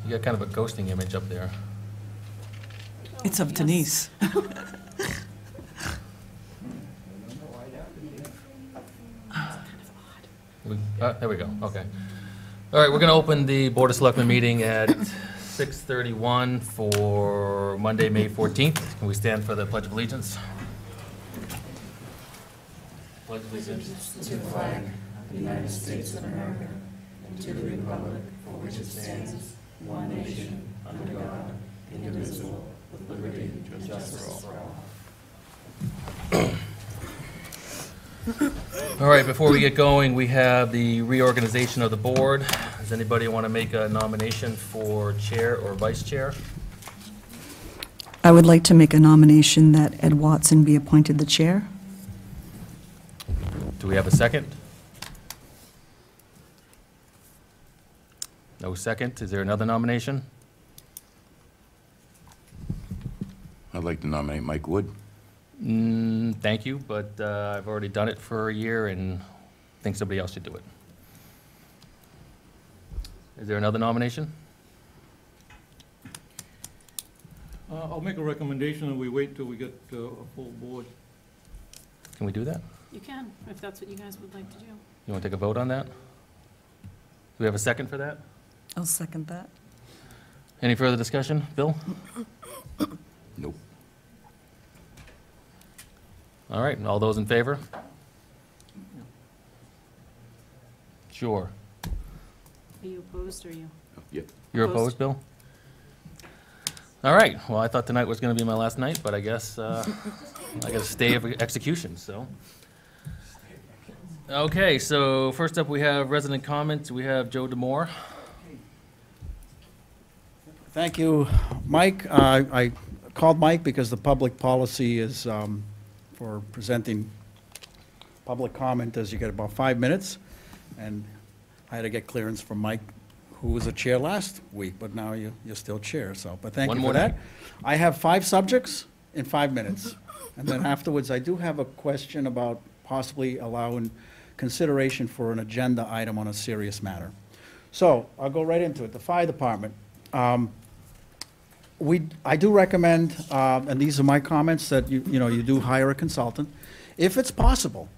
You got kind of a ghosting image up there. It's of Denise. There we go, okay. All right, we're going to open the Board of Selectmen meeting at 6:31 for Monday, May 14th. Can we stand for the Pledge of Allegiance? Pledge of Allegiance to the flag of the United States of America and to the republic for which it stands, one nation, under God, indivisible, with liberty and justice for all. All right, before we get going, we have the reorganization of the board. Does anybody want to make a nomination for chair or vice chair? I would like to make a nomination that Ed Watson be appointed the chair. Do we have a second? No second. Is there another nomination? I'd like to nominate Mike Wood. Thank you, but I've already done it for a year and think somebody else should do it. Is there another nomination? I'll make a recommendation that we wait till we get a full board. Can we do that? You can, if that's what you guys would like to do. You want to take a vote on that? Do we have a second for that? I'll second that. Any further discussion? Bill? Nope. All right, all those in favor? Sure. Are you opposed or you? Yep. You're Opposed. opposed, Bill? All right, well, I thought tonight was going to be my last night, but I guess I got a stay of execution, so. Okay, so first up, we have resident comments. We have Joe Demore. Thank you, Mike. I called Mike because the public policy is for presenting public comment is you get about 5 minutes. And I had to get clearance from Mike, who was a chair last week, but now you're still chair, so, but thank One you more for that. night. I have 5 subjects in 5 minutes. And then afterwards, I do have a question about possibly allowing consideration for an agenda item on a serious matter. So I'll go right into it. The fire department. I do recommend, and these are my comments, that you do hire a consultant. If it's possible,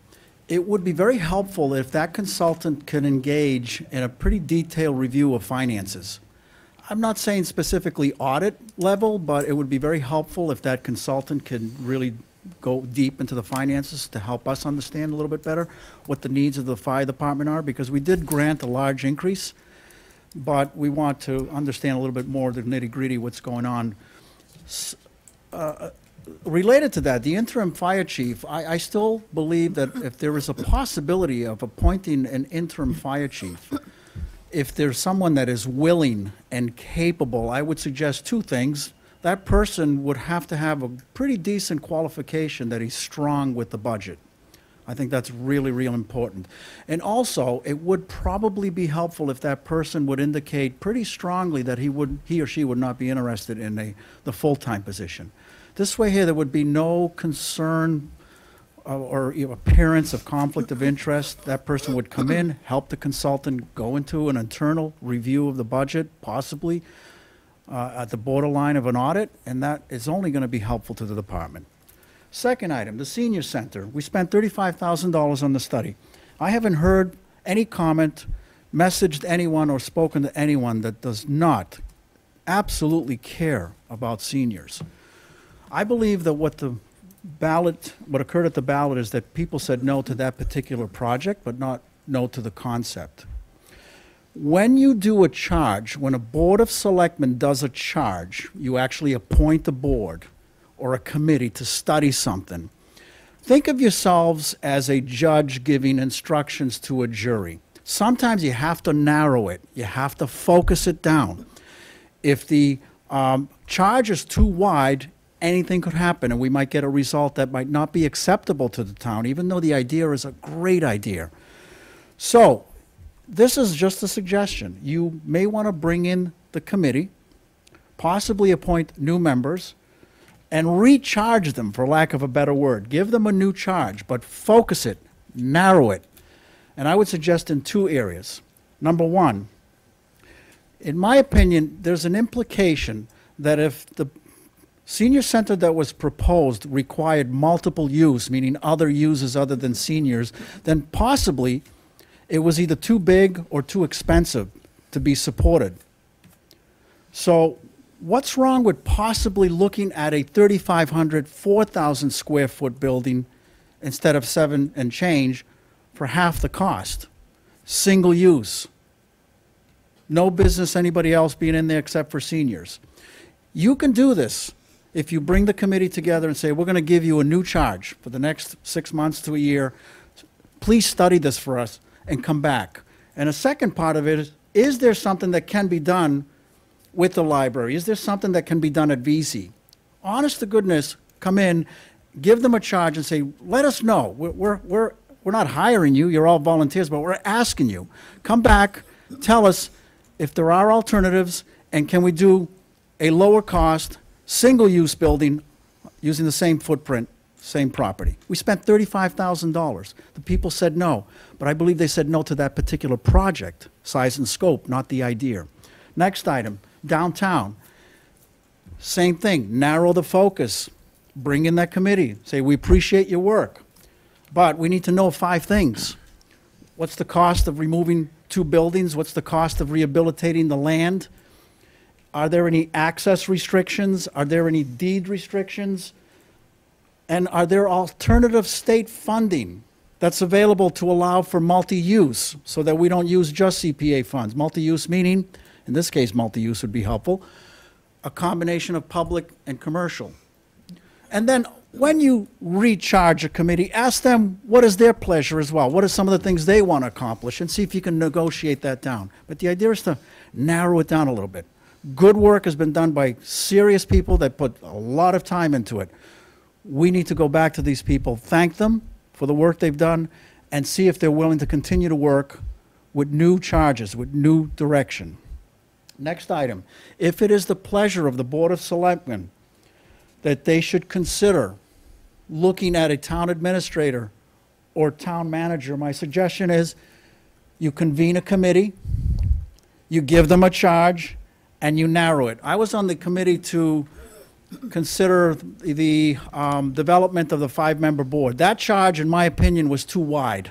it would be very helpful if that consultant can engage in a pretty detailed review of finances. I'm not saying specifically audit level, but it would be very helpful if that consultant can really go deep into the finances to help us understand a little bit better what the needs of the fire department are, because we did grant a large increase, but we want to understand a little bit more the nitty-gritty what's going on. Related to that, the interim fire chief, I still believe that if there is a possibility of appointing an interim fire chief, if there's someone that is willing and capable, I would suggest 2 things. That person would have to have a pretty decent qualification that he's strong with the budget. I think that's really, real important. And also, it would probably be helpful if that person would indicate pretty strongly that he or she would not be interested in the full-time position. This way here, there would be no concern or appearance of conflict of interest. That person would come in, help the consultant go into an internal review of the budget, possibly at the borderline of an audit, and that is only going to be helpful to the department. Second item, the senior center. We spent $35,000 on the study. I haven't heard any comment, messaged anyone, or spoken to anyone that does not absolutely care about seniors. I believe that what occurred at the ballot is that people said no to that particular project, but not no to the concept. When you do a charge, when a board of selectmen does a charge, you actually appoint a board or a committee to study something. Think of yourselves as a judge giving instructions to a jury. Sometimes you have to narrow it. You have to focus it down. If the charge is too wide, anything could happen, and we might get a result that might not be acceptable to the town, even though the idea is a great idea. So, this is just a suggestion. You may want to bring in the committee, possibly appoint new members, and recharge them, for lack of a better word. Give them a new charge, but focus it, narrow it. And I would suggest in 2 areas. Number 1, In my opinion, there's an implication that if the senior center that was proposed required multiple use, meaning other uses other than seniors, then possibly it was either too big or too expensive to be supported. So what's wrong with possibly looking at a 3,500, 4,000 square foot building instead of 7 and change for half the cost? Single use. No business anybody else being in there except for seniors. You can do this if you bring the committee together and say, we're going to give you a new charge for the next 6 months to a year. Please study this for us and come back. And a second part of it is there something that can be done with the library? Is there something that can be done at VC? Honest to goodness, come in, give them a charge and say, let us know. We're not hiring you, you're all volunteers, but we're asking you. Come back, tell us if there are alternatives, and can we do a lower cost, single-use building using the same footprint, same property. We spent $35,000. The people said no, but I believe they said no to that particular project, size and scope, not the idea. Next item, downtown. Same thing, narrow the focus. Bring in that committee. Say, we appreciate your work, but we need to know 5 things. What's the cost of removing 2 buildings? What's the cost of rehabilitating the land? Are there any access restrictions? Are there any deed restrictions? And are there alternative state funding that's available to allow for multi-use so that we don't use just CPA funds? Multi-use meaning, in this case, multi-use would be helpful, a combination of public and commercial. And then when you recharge a committee, ask them what is their pleasure as well. What are some of the things they want to accomplish, and see if you can negotiate that down. But the idea is to narrow it down a little bit. Good work has been done by serious people that put a lot of time into it. We need to go back to these people, thank them for the work they've done, and see if they're willing to continue to work with new charges, with new direction. Next item, if it is the pleasure of the Board of Selectmen that they should consider looking at a town administrator or town manager, my suggestion is you convene a committee, you give them a charge, and you narrow it. I was on the committee to consider the development of the 5-member board. That charge, in my opinion, was too wide.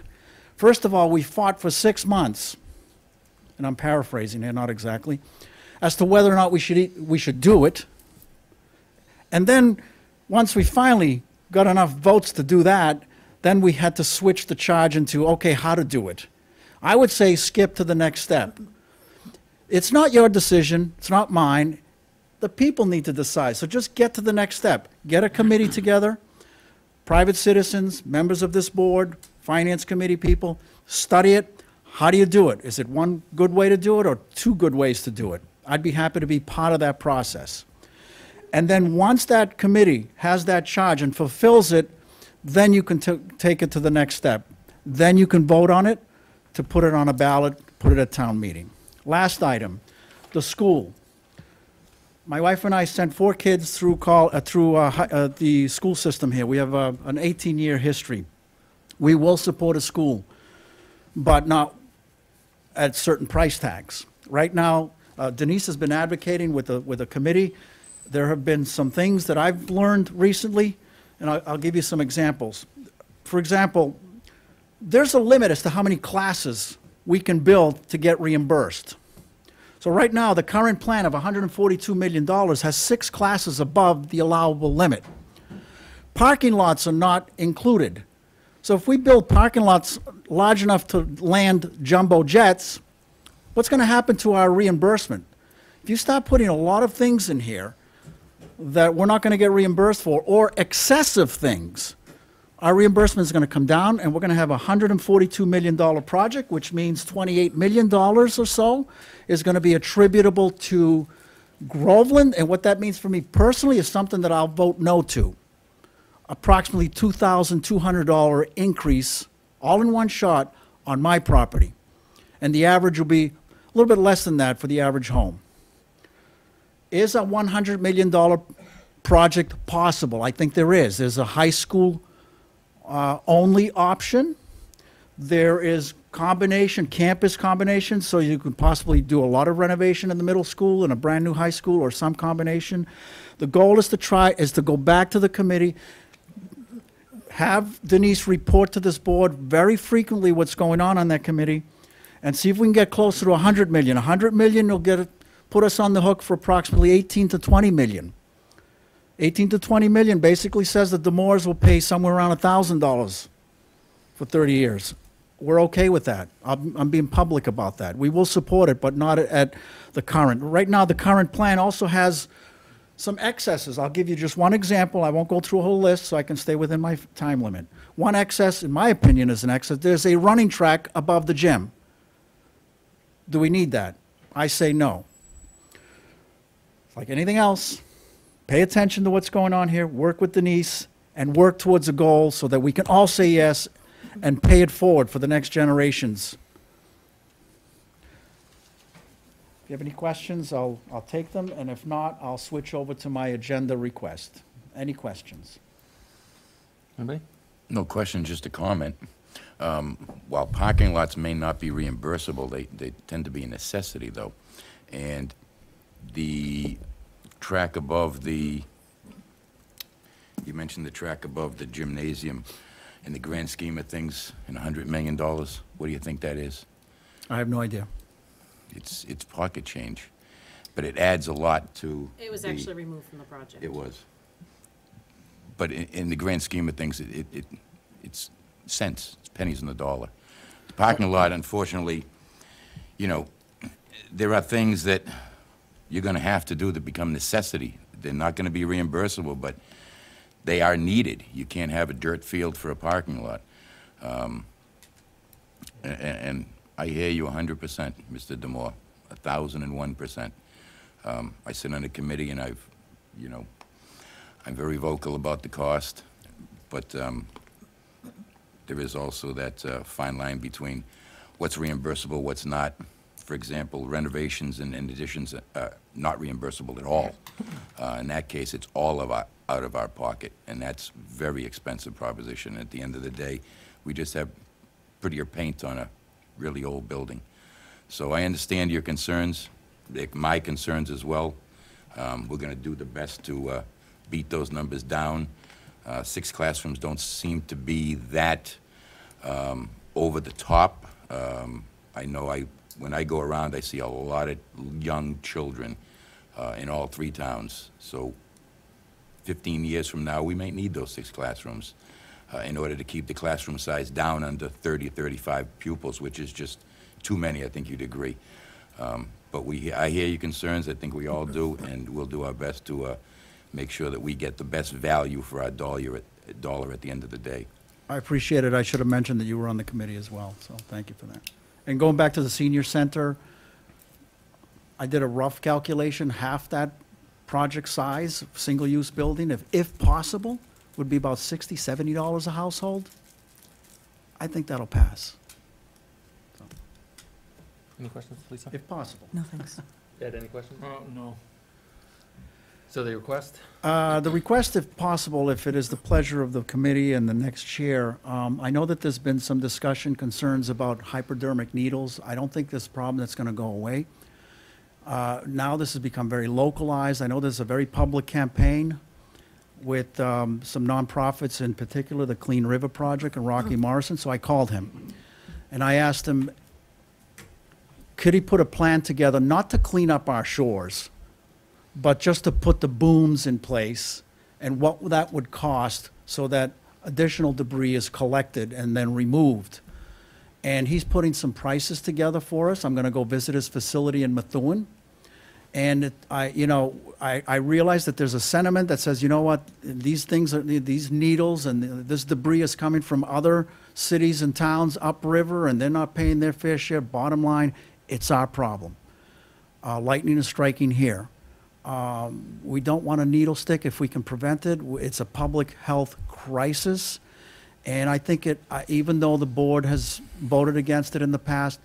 First of all, we fought for 6 months, and I'm paraphrasing here, not exactly, as to whether or not we should do it. And then, once we finally got enough votes to do that, then we had to switch the charge into, okay, how to do it. I would say skip to the next step. It's not your decision, it's not mine. The people need to decide, so just get to the next step. Get a committee together, private citizens, members of this board, finance committee people, study it. How do you do it? Is it one good way to do it or 2 good ways to do it? I'd be happy to be part of that process. And then once that committee has that charge and fulfills it, then you can take it to the next step. Then you can vote on it to put it on a ballot, put it at town meeting. Last item, the school. My wife and I sent 4 kids through the school system here. We have an 18-year history. We will support a school, but not at certain price tags. Right now, Denise has been advocating with a committee. There have been some things that I've learned recently, and I'll give you some examples. For example, there's a limit as to how many classes we can build to get reimbursed. So right now, the current plan of $142 million has 6 classes above the allowable limit. Parking lots are not included. So if we build parking lots large enough to land jumbo jets, what's going to happen to our reimbursement? If you start putting a lot of things in here that we're not going to get reimbursed for, or excessive things, our reimbursement is going to come down, and we're going to have a $142 million project, which means $28 million or so is going to be attributable to Groveland, and what that means for me personally is something that I'll vote no to. Approximately $2,200 increase, all in one shot, on my property. And the average will be a little bit less than that for the average home. Is a $100 million project possible? I think there is. There's a high school only option. There is combination, campus combination, so you could possibly do a lot of renovation in the middle school and a brand-new high school, or some combination. The goal is to go back to the committee, have Denise report to this board very frequently what's going on that committee, and see if we can get closer to 100 million. 100 million will put us on the hook for approximately 18 to 20 million. 18 to 20 million basically says that the Moores will pay somewhere around $1,000 for 30 years. We're okay with that. I'm being public about that. We will support it, but not at the current. Right now, the current plan also has some excesses. I'll give you just one example. I won't go through a whole list so I can stay within my time limit. One excess, in my opinion, is an excess. There's a running track above the gym. Do we need that? I say no. Like anything else, pay attention to what's going on here, work with Denise, and work towards a goal so that we can all say yes and pay it forward for the next generations. If you have any questions, I'll take them, and if not, I'll switch over to my agenda request. Any questions? Anybody? No question, just a comment. While parking lots may not be reimbursable, they tend to be a necessity, though. And the track above you mentioned the track above the gymnasium, in the grand scheme of things, in $100 million, what do you think that is? I have no idea. It's pocket change, but it adds a lot to. It was actually removed from the project. It was. But in the grand scheme of things, it's cents, it's pennies on the dollar. The parking lot, unfortunately, you know, there are things that you're gonna have to do that become necessity. They're not gonna be reimbursable, but they are needed. You can't have a dirt field for a parking lot. And I hear you 100%, Mr. Demore, 1,001%. I sit on a committee and I'm very vocal about the cost, but there is also that fine line between what's reimbursable, what's not. For example, renovations and additions are not reimbursable at all. In that case, it's all out of our pocket, and that's very expensive proposition. At the end of the day, we just have prettier paint on a really old building. So I understand your concerns, my concerns as well. We're going to do the best to beat those numbers down. 6 classrooms don't seem to be that over the top. I know when I go around, I see a lot of young children in all 3 towns. So 15 years from now, we may need those 6 classrooms in order to keep the classroom size down under 30, 35 pupils, which is just too many, I think you'd agree. But I hear your concerns, I think we all do, and we'll do our best to make sure that we get the best value for our dollar at the end of the day. I appreciate it. I should have mentioned that you were on the committee as well, so thank you for that. And going back to the senior center, I did a rough calculation, half that project size, single-use building, if possible, would be about $60, $70 a household. I think that'll pass, Any questions, Lisa? if possible. No, thanks. Ed, any questions? No. So the request? The request, if possible, if it is the pleasure of the committee and the next chair, I know that there's been some discussion, concerns about hypodermic needles. I don't think this is a problem that's going to go away. Now this has become very localized. I know there's a very public campaign with some nonprofits, in particular the Clean River Project and Rocky Morrison, so I called him. And I asked him, could he put a plan together, not to clean up our shores, but just to put the booms in place and what that would cost so that additional debris is collected and then removed. And he's putting some prices together for us. I'm going to go visit his facility in Methuen. And I realize that there's a sentiment that says, you know what, these needles and this debris is coming from other cities and towns upriver, and they're not paying their fair share. Bottom line, it's our problem. Lightning is striking here. We don't want a needle stick if we can prevent it. It's a public health crisis. And I think even though the board has voted against it in the past,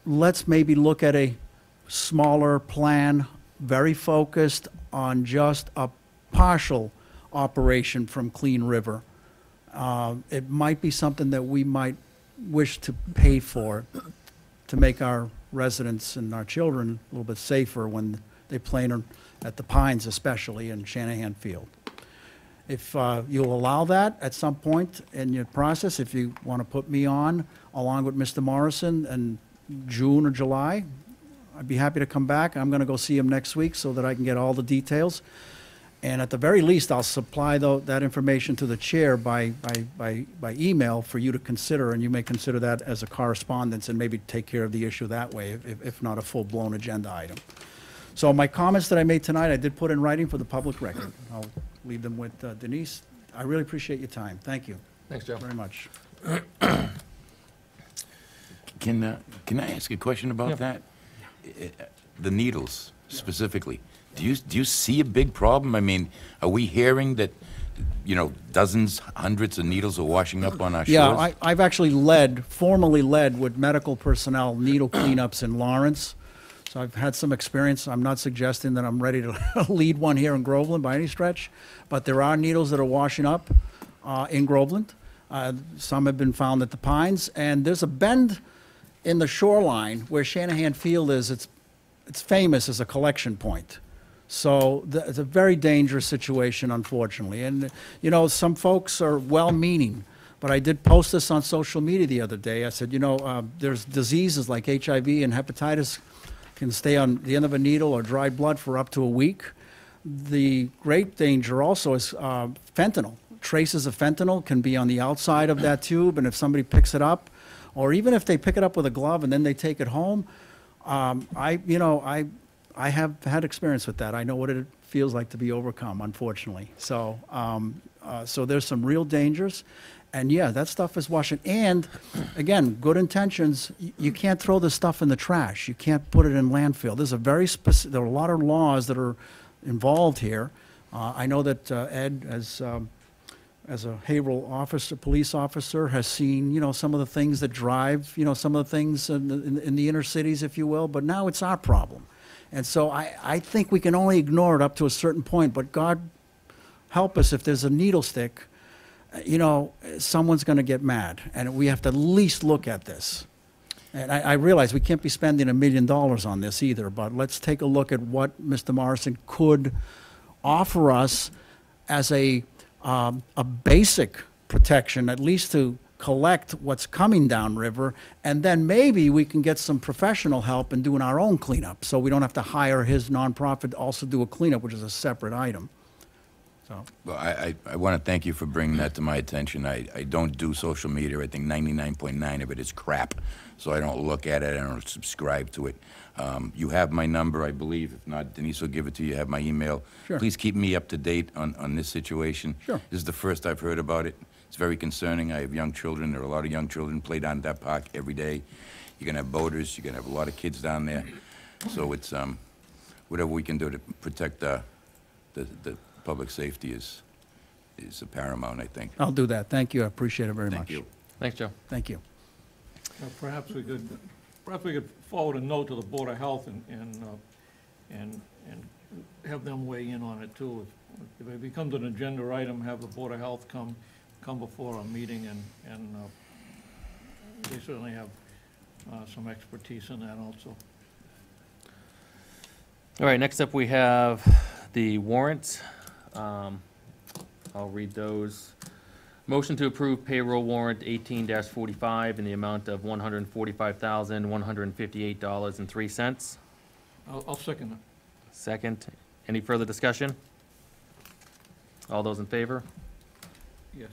let's maybe look at a smaller plan, very focused on just a partial operation from Clean River. It might be something that we might wish to pay for to make our residents and our children a little bit safer when they play at the Pines especially in Shanahan Field. If you'll allow that at some point in your process, if you want to put me on along with Mr. Morrison in June or July, I'd be happy to come back. I'm going to go see him next week so that I can get all the details. And at the very least, I'll supply that information to the chair by email for you to consider, and you may consider that as a correspondence and maybe take care of the issue that way, if not a full-blown agenda item. So my comments that I made tonight, I did put in writing for the public record. I'll leave them with Denise. I really appreciate your time. Thank you Thanks, Joe. very much. Can I ask a question about that? The needles specifically. Do you see a big problem? I mean, are we hearing that, dozens, hundreds of needles are washing up on our shores? Yeah, I've actually formally led with medical personnel needle cleanups in Lawrence. So I've had some experience. I'm not suggesting that I'm ready to lead one here in Groveland by any stretch, but there are needles that are washing up in Groveland. Some have been found at the Pines, and there's a bend in the shoreline where Shanahan Field is. It's famous as a collection point. So it's a very dangerous situation, unfortunately. And, some folks are well-meaning, but I did post this on social media the other day. I said, there's diseases like HIV and hepatitis can stay on the end of a needle or dried blood for up to a week. The great danger also is fentanyl. Traces of fentanyl can be on the outside of that tube, and if somebody picks it up, or even if they pick it up with a glove and then they take it home, I have had experience with that. I know what it feels like to be overcome, unfortunately. So, so there's some real dangers. And yeah, that stuff is washing. And again, good intentions, you can't throw this stuff in the trash. You can't put it in landfill. There's there are a lot of laws that are involved here. I know that Ed, as a Haverhill officer, police officer, has seen, some of the things that drive, some of the things in the inner cities, if you will. But now it's our problem. And so I think we can only ignore it up to a certain point. But God help us if there's a needle stick, someone's going to get mad. And we have to at least look at this. And I realize we can't be spending $1 million on this either. But let's take a look at what Mr. Morrison could offer us as a basic protection, at least to collect what's coming downriver, and then maybe we can get some professional help in doing our own cleanup, so we don't have to hire his nonprofit to also do a cleanup, which is a separate item. So. Well, I want to thank you for bringing that to my attention. I don't do social media. I think 99.9 of it is crap, so I don't look at it. I don't subscribe to it. You have my number, I believe. If not, Denise will give it to you. You have my email. Sure. Please keep me up to date on this situation. Sure. This is the first I've heard about it. It's very concerning. I have young children. There are a lot of young children play down at that park every day. You're going to have boaters. You're going to have a lot of kids down there. So it's whatever we can do to protect the public safety is a paramount, I think. I'll do that. Thank you. I appreciate it very much. Thank you. Thanks, Joe. Thank you. Perhaps we could forward a note to the Board of Health and have them weigh in on it too. If it becomes an agenda item, have the Board of Health come before a meeting, and they certainly have some expertise in that also. All right, next up we have the warrants. I'll read those. Motion to approve payroll warrant 18-45 in the amount of $145,158.03. I'll second it. Second. Any further discussion? All those in favor? Yes.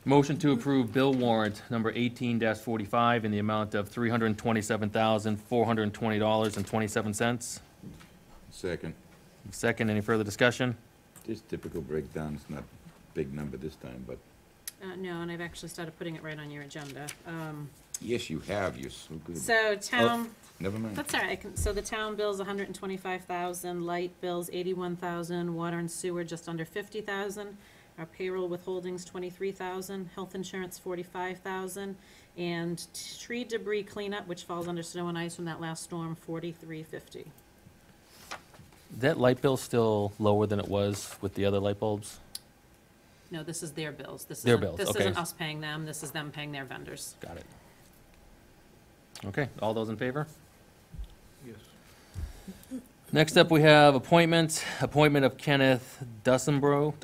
Motion to approve bill warrant number 18-45 in the amount of $327,420.27. Second. Second. Any further discussion? Just typical breakdown. It's not a big number this time, but No, and I've actually started putting it right on your agenda. yes, you have. You're so good. So town, Never mind. that's all right, so the town bills 125,000, light bills 81,000, water and sewer just under 50,000, our payroll withholdings 23,000, health insurance 45,000, and tree debris cleanup, which falls under snow and ice from that last storm, 4350. That light bill still lower than it was with the other light bulbs? No, this is their bills. This Their isn't- bills, This okay. isn't us paying them, this is them paying their vendors. Got it. Okay, all those in favor? Yes. Next up, we have appointment of Kenneth Dussenbro.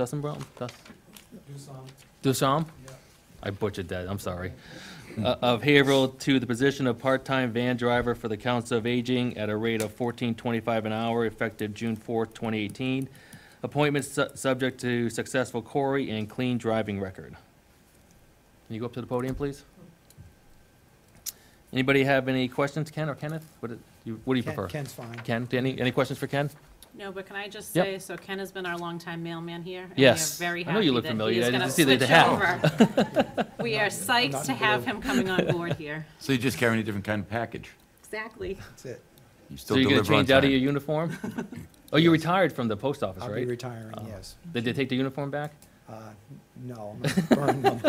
Dusam? I butchered that, I'm sorry. Of Haverhill to the position of part-time van driver for the Council of Aging at a rate of $14.25 an hour, effective June 4th, 2018. Appointment subject to successful query and clean driving record. Can you go up to the podium, please? Anybody have any questions, Ken or Kenneth? What do you prefer? Ken's fine. Ken, any questions for Ken? No, but can I just Yep. say, so Ken has been our longtime mailman here. and Yes. We are very I know you happy look that familiar. he is I gonna didn't see the switch hat. over. We are psyched not to have blue. him coming on board here. So you're just carrying a different kind of package? Exactly. That's it. You So still you're gonna deliver on change out of your time? uniform? Oh, you retired from the post office, I'll be right? retiring, Oh. yes. Did they take the uniform back? No, I'm gonna burn them.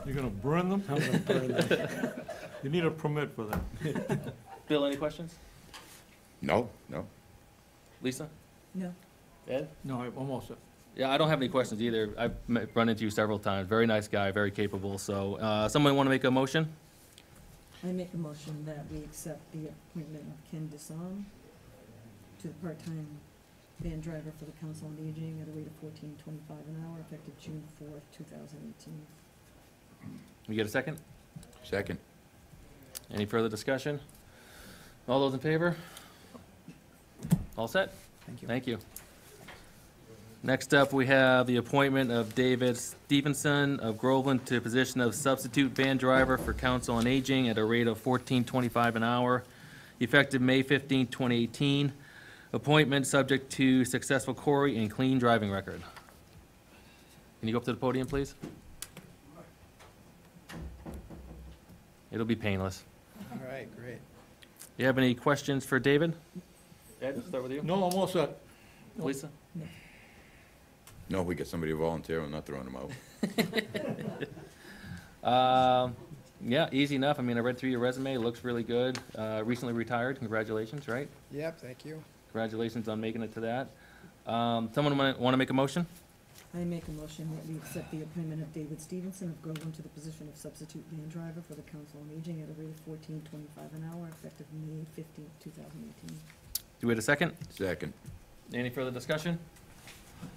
You're gonna burn them? I'm gonna burn them. You need a permit for that. Bill, any questions? No, no. Lisa? No. Ed? No, I'm all set. Yeah, I don't have any questions either. I've run into you several times. Very nice guy, very capable. So, someone want to make a motion? I make a motion that we accept the appointment of Ken Desom to the part-time van driver for the Council on Aging at a rate of $14.25 an hour, effective June 4th, 2018. You get a second? Second. Any further discussion? All those in favor? All set? Thank you. Thank you. Next up, we have the appointment of David Stevenson of Groveland to the position of substitute van driver for Council on Aging at a rate of $14.25 an hour, effective May 15, 2018. Appointment subject to successful query and clean driving record. Can you go up to the podium, please? It'll be painless. All right, great. You have any questions for David? Ed, start with you. No, I'm all set. Lisa? No, we get somebody to volunteer, I'm not throwing them out. Yeah, easy enough. I mean, I read through your resume. It looks really good. Recently retired. Congratulations, right? Yep, thank you. Congratulations on making it to that. Someone want to make a motion? I make a motion that we accept the appointment of David Stevenson of Groveland to the position of substitute van driver for the Council on Aging at a rate of $14.25 an hour, effective May 15, 2018. Do we have a second? Second. Any further discussion?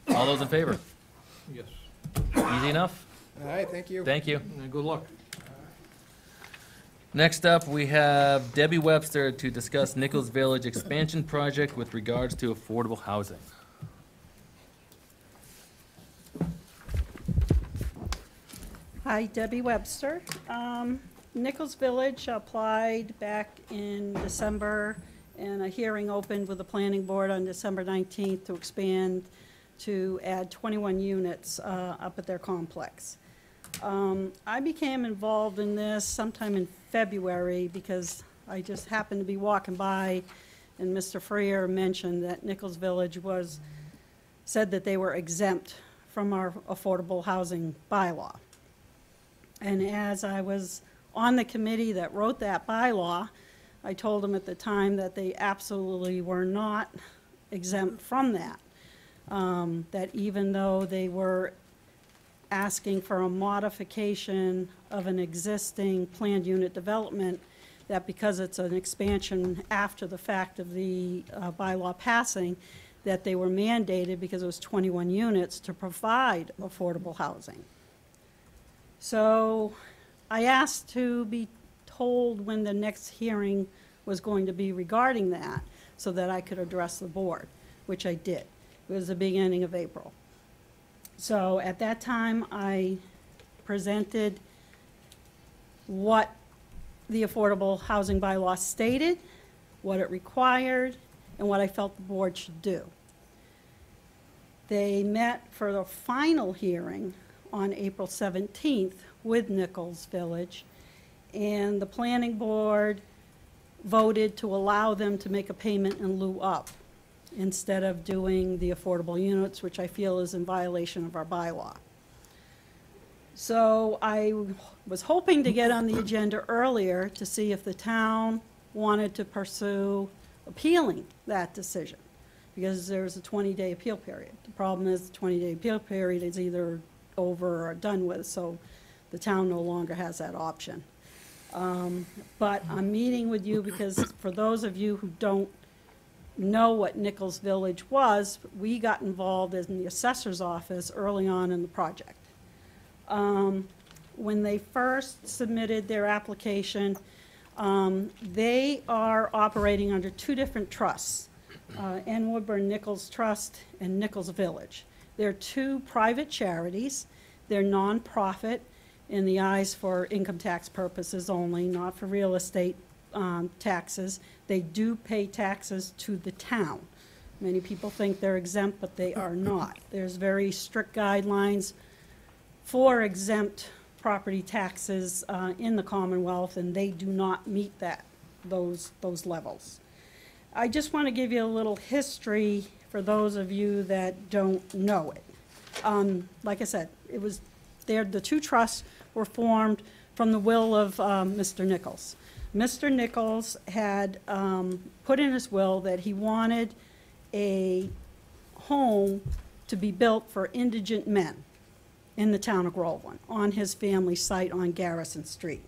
All those in favor? Yes. Easy enough? All right, thank you. Thank you. And good luck. Next up, we have Debbie Webster to discuss Nichols Village expansion project with regards to affordable housing. Hi, Debbie Webster. Nichols Village applied back in December, and a hearing opened with the planning board on December 19th to expand to add 21 units up at their complex. I became involved in this sometime in February because I just happened to be walking by, and Mr. Freer mentioned that Nichols Village said that they were exempt from our affordable housing bylaw. And as I was on the committee that wrote that bylaw, I told them at the time that they absolutely were not exempt from that. That even though they were asking for a modification of an existing planned unit development, that because it's an expansion after the fact of the bylaw passing, that they were mandated, because it was 21 units, to provide affordable housing. So I asked to be told when the next hearing was going to be regarding that, so that I could address the board, which I did. It was the beginning of April. So at that time, I presented what the affordable housing bylaw stated, what it required, and what I felt the board should do. They met for the final hearing on April 17th with Nichols Village, and the planning board voted to allow them to make a payment in lieu of, instead of doing the affordable units, which I feel is in violation of our bylaw. So I was hoping to get on the agenda earlier to see if the town wanted to pursue appealing that decision, because there's a 20-day appeal period. The problem is the 20-day appeal period is either over or done with, so the town no longer has that option. But I'm meeting with you because for those of you who don't know what Nichols Village was, we got involved in the assessor's office early on in the project. When they first submitted their application, they are operating under two different trusts, N. Woodburn Nichols Trust and Nichols Village. They're two private charities. They're nonprofit in the eyes for income tax purposes only, not for real estate taxes. They do pay taxes to the town. Many people think they're exempt, but they are not. There's very strict guidelines for exempt property taxes in the Commonwealth, and they do not meet those levels. I just want to give you a little history for those of you that don't know it. Like I said, the two trusts were formed from the will of Mr. Nichols. Mr. Nichols had put in his will that he wanted a home to be built for indigent men in the town of Groveland, on his family site on Garrison Street.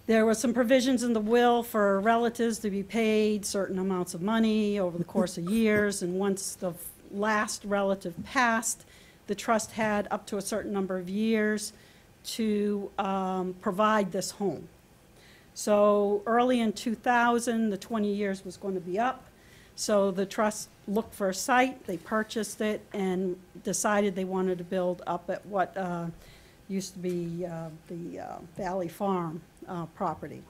There were some provisions in the will for relatives to be paid certain amounts of money over the course of years, and once the last relative passed, the trust had up to a certain number of years to provide this home. So early in 2000, the 20 years was going to be up. So the trust looked for a site, they purchased it, and decided they wanted to build up at what used to be the Valley Farm property.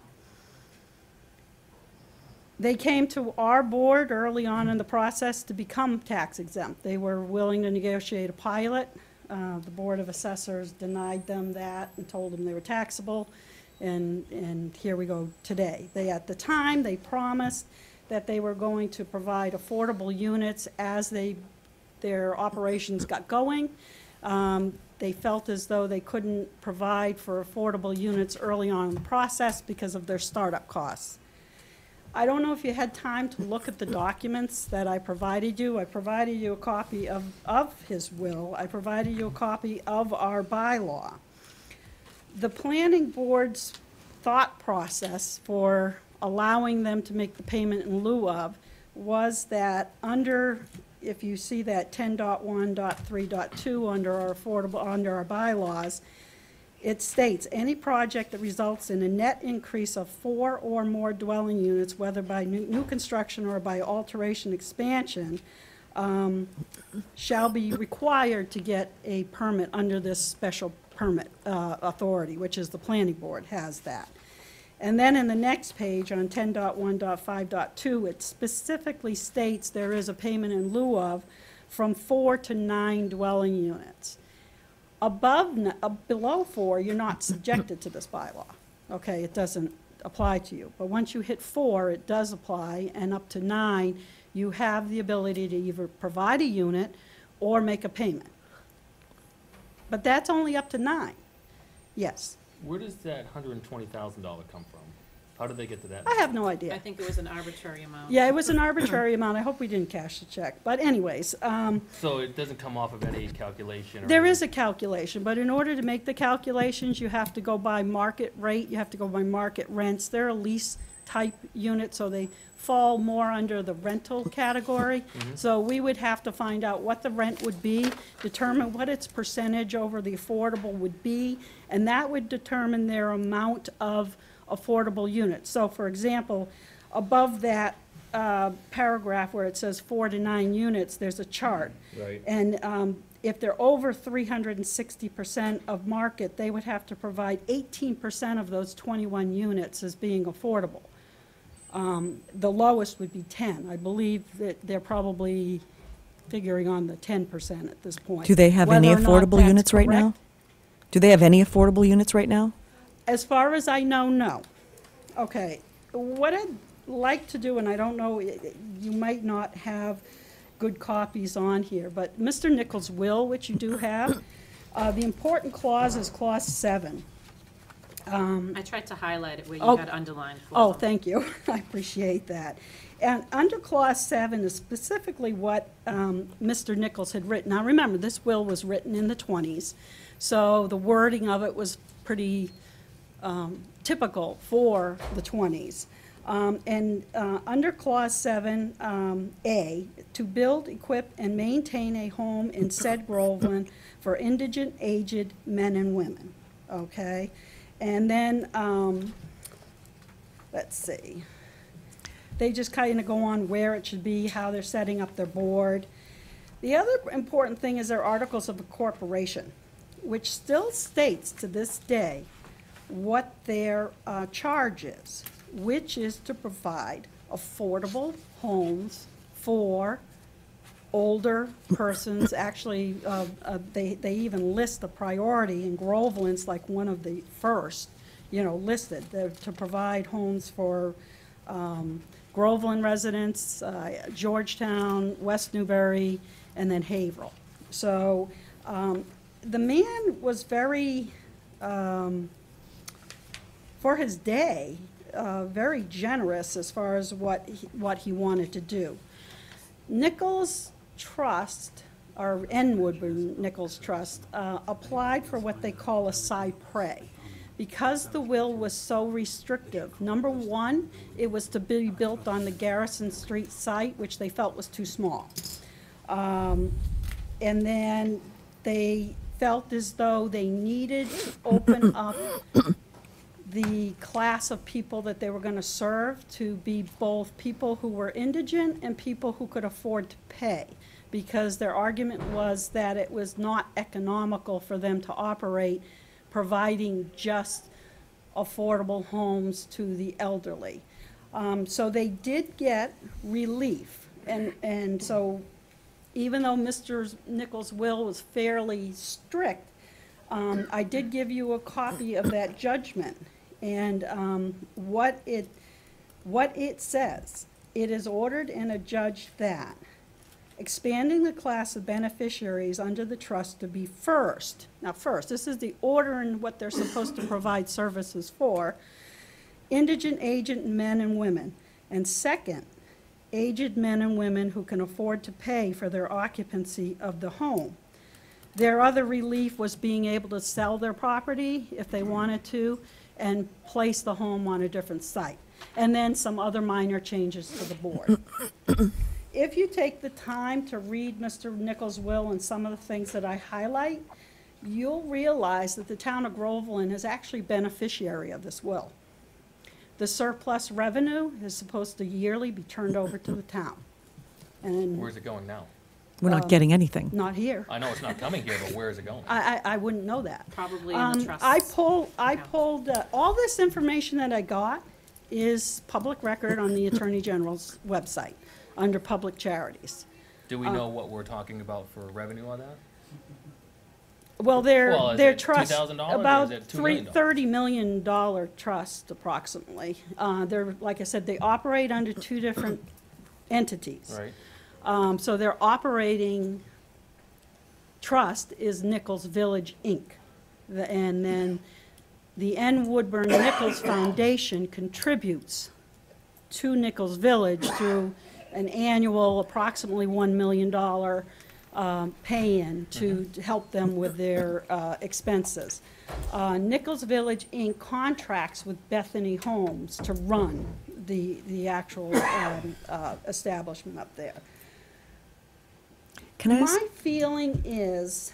They came to our board early on in the process to become tax exempt. They were willing to negotiate a pilot. The Board of Assessors denied them that and told them they were taxable, and here we go today. At the time, they promised that they were going to provide affordable units as their operations got going. They felt as though they couldn't provide for affordable units early on in the process because of their startup costs. I don't know if you had time to look at the documents that I provided you. I provided you a copy of his will. I provided you a copy of our bylaw. The planning board's thought process for allowing them to make the payment in lieu of was that if you see that 10.1.3.2 under our bylaws, it states, any project that results in a net increase of 4 or more dwelling units, whether by new construction or by alteration expansion, shall be required to get a permit under this special permit authority, which is the planning board has that. And then in the next page on 10.1.5.2, it specifically states there is a payment in lieu of from 4 to 9 dwelling units. Below 4, you're not subjected to this bylaw. Okay, it doesn't apply to you. But once you hit 4, it does apply, and up to 9, you have the ability to either provide a unit or make a payment. But that's only up to 9. Yes. Where does that $120,000 come from? How did they get to that? I have no I idea. think it was an arbitrary amount. Yeah, it was an arbitrary amount. I hope we didn't cash the check. But anyways, So it doesn't come off of any calculation? Or there is a calculation, but in order to make the calculations, you have to go by market rate, you have to go by market rents. They're a lease type unit, so they fall more under the rental category. So we would have to find out what the rent would be, determine what its percentage over the affordable would be, and that would determine their amount of affordable units. So for example, above that paragraph where it says 4 to 9 units, there's a chart. Right. And if they're over 360% of market, they would have to provide 18% of those 21 units as being affordable. The lowest would be 10. I believe that they're probably figuring on the 10% at this point. Do they have any Whether or not affordable that's units right now? correct, Do they have any affordable units right now? as far as I know, no. Okay, what I'd like to do, and I don't know, you might not have good copies on here, but Mr. Nichols' will, which you do have, the important clause is clause 7. I tried to highlight it where you Oh. had underlined. for Oh, them. thank you. I appreciate that. And under Clause 7 is specifically what Mr. Nichols had written. Now, remember, this will was written in the 20s, so the wording of it was pretty typical for the 20s. Under Clause 7A, to build, equip, and maintain a home in said Groveland for indigent, aged men and women, okay? And then, let's see. They just kind of go on where it should be, how they're setting up their board. The other important thing is their articles of incorporation, which still states to this day what their charge is, which is to provide affordable homes for older persons. Actually, they even list the priority in Groveland's like one of the first, listed, to provide homes for Groveland residents, Georgetown, West Newbury, and then Haverhill. So the man was very, for his day, very generous as far as what he wanted to do. Nichols Trust, or Woodburn Nichols Trust, applied for what they call a cypre. Because the will was so restrictive, number one, it was to be built on the Garrison Street site, which they felt was too small. And then they felt as though they needed to open up the class of people that they were going to serve to be both people who were indigent and people who could afford to pay, because their argument was that it was not economical for them to operate providing just affordable homes to the elderly. So they did get relief. And so even though Mr. Nichols' will was fairly strict, I did give you a copy of that judgment. And what it says, it is ordered and adjudged that expanding the class of beneficiaries under the trust to be first, this is the order and what they're supposed to provide services for, indigent, aged men and women. And second, aged men and women who can afford to pay for their occupancy of the home. Their other relief was being able to sell their property if they wanted to and place the home on a different site. And then some other minor changes to the board. If you take the time to read Mr. Nichols' will and some of the things that I highlight, you'll realize that the town of Groveland is actually beneficiary of this will. The surplus revenue is supposed to yearly be turned over to the town. And Where's it going now? We're not getting anything. not here. I know it's not coming here, but where is it going? I wouldn't know that. Probably in the trust. I pulled, all this information that I got is public record on the Attorney General's website, under public charities. Do we know what we're talking about for revenue on that? Well, Well, is their it trust, $2,000 or about is it $2 million? $30 million trust approximately. They're, like I said, they operate under two different entities. Right. So their operating trust is Nichols Village, Inc. And then the N. Woodburn Nichols Foundation contributes to Nichols Village through an annual approximately $1 million pay-in to help them with their expenses. Nichols Village, Inc. contracts with Bethany Homes to run the actual establishment up there. Can I ask, My feeling is,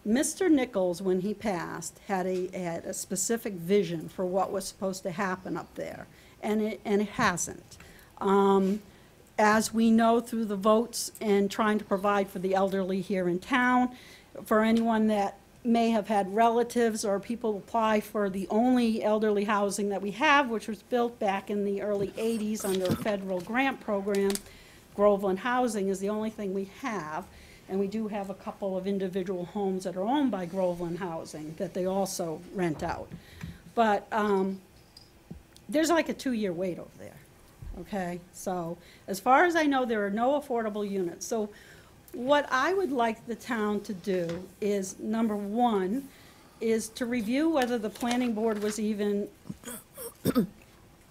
Mr. Nichols, when he passed, had a specific vision for what was supposed to happen up there, and it hasn't. As we know through the votes and trying to provide for the elderly here in town, for anyone that may have had relatives or people apply for the only elderly housing that we have, which was built back in the early 80s under a federal grant program, Groveland Housing is the only thing we have. And we do have a couple of individual homes that are owned by Groveland Housing that they also rent out. But there's like a 2-year wait over there, okay? So as far as I know, there are no affordable units. So what I would like the town to do is, number one, is to review whether the planning board was even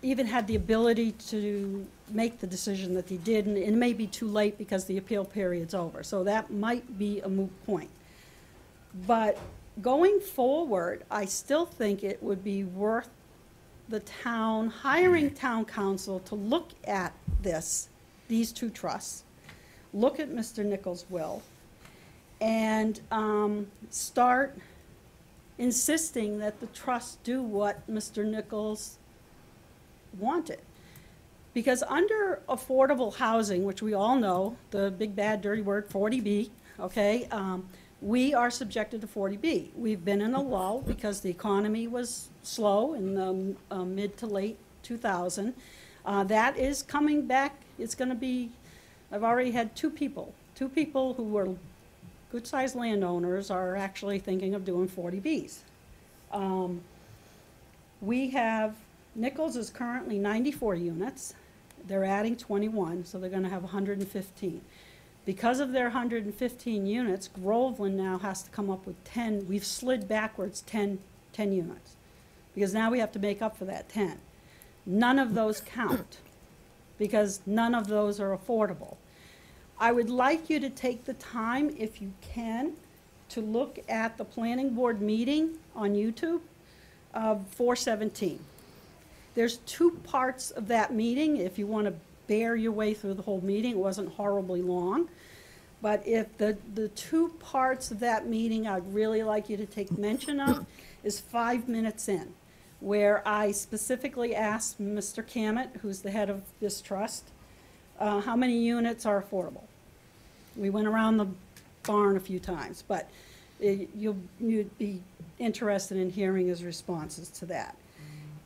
had the ability to make the decision that they did, and it may be too late because the appeal period's over, so that might be a moot point. But going forward, I still think it would be worth the town hiring town council to look at these two trusts, look at Mr. Nichols' will, and start insisting that the trust do what Mr. Nichols wanted. Because under affordable housing, which we all know, the big bad dirty word 40B, okay, we are subjected to 40B. We've been in a lull because the economy was slow in the mid to late 2000. That is coming back. It's going to be, I've already had two people who were good-sized landowners are actually thinking of doing 40Bs. We have, Nichols is currently 94 units. They're adding 21, so they're going to have 115. Because of their 115 units, Groveland now has to come up with 10. We've slid backwards 10 units, because now we have to make up for that 10. None of those count, because none of those are affordable. I would like you to take the time, if you can, to look at the planning board meeting on YouTube of 4/17. There's two parts of that meeting. If you want to bear your way through the whole meeting, it wasn't horribly long. But if the two parts of that meeting I'd really like you to take mention of is 5 minutes in, where I specifically asked Mr. Cammett, who's the head of this trust, how many units are affordable. We went around the barn a few times, but you'd be interested in hearing his responses to that.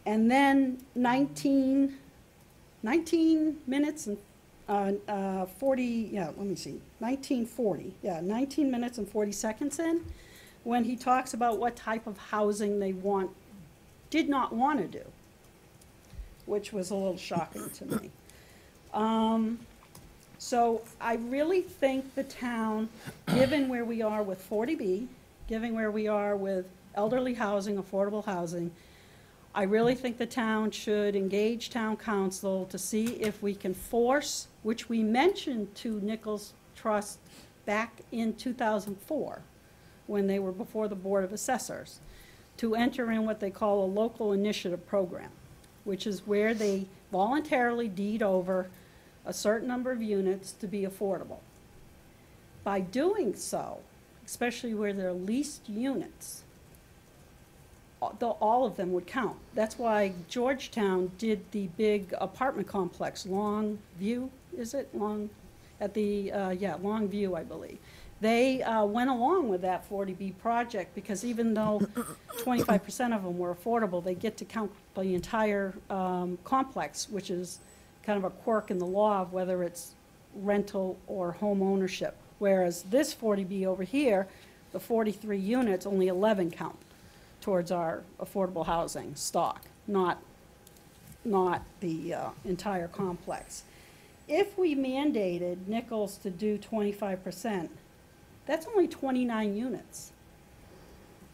And then 19 minutes and 40, yeah, let me see, 1940, yeah, 19 minutes and 40 seconds in, when he talks about what type of housing they did not want to do, which was a little shocking to me. So I really think the town, given where we are with 40B, given where we are with elderly housing, affordable housing, I really think the town should engage town council to see if we can force, which we mentioned to Nichols Trust back in 2004, when they were before the Board of Assessors, to enter in what they call a local initiative program, which is where they voluntarily deed over a certain number of units to be affordable. By doing so, especially where there are leased units, all of them would count. That's why Georgetown did the big apartment complex, Longview, is it? Longview, I believe. They went along with that 40B project because even though 25% of them were affordable, they get to count the entire complex, which is kind of a quirk in the law of whether it's rental or home ownership. Whereas this 40B over here, the 43 units, only 11 count towards our affordable housing stock, not the entire complex. If we mandated Nichols to do 25%, that's only 29 units.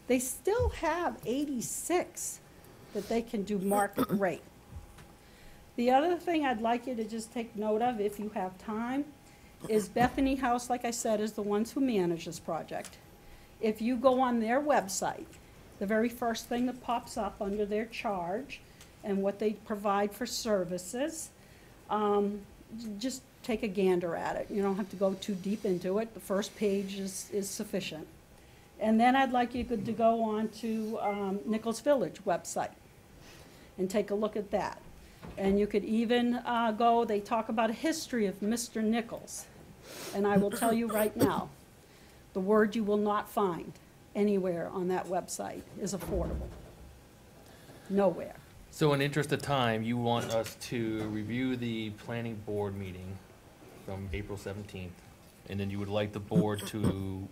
They still have 86 that they can do market rate. The other thing I'd like you to just take note of, if you have time, is Bethany House, like I said, is the ones who manage this project. If you go on their website, the very first thing that pops up under their charge and what they provide for services, just take a gander at it. You don't have to go too deep into it. The first page is sufficient. And then I'd like you to go on to Nichols Village website and take a look at that. And you could even they talk about a history of Mr. Nichols. And I will tell you right now, the word you will not find anywhere on that website is affordable. Nowhere. So in interest of time, you want us to review the planning board meeting from April 17th, and then you would like the board to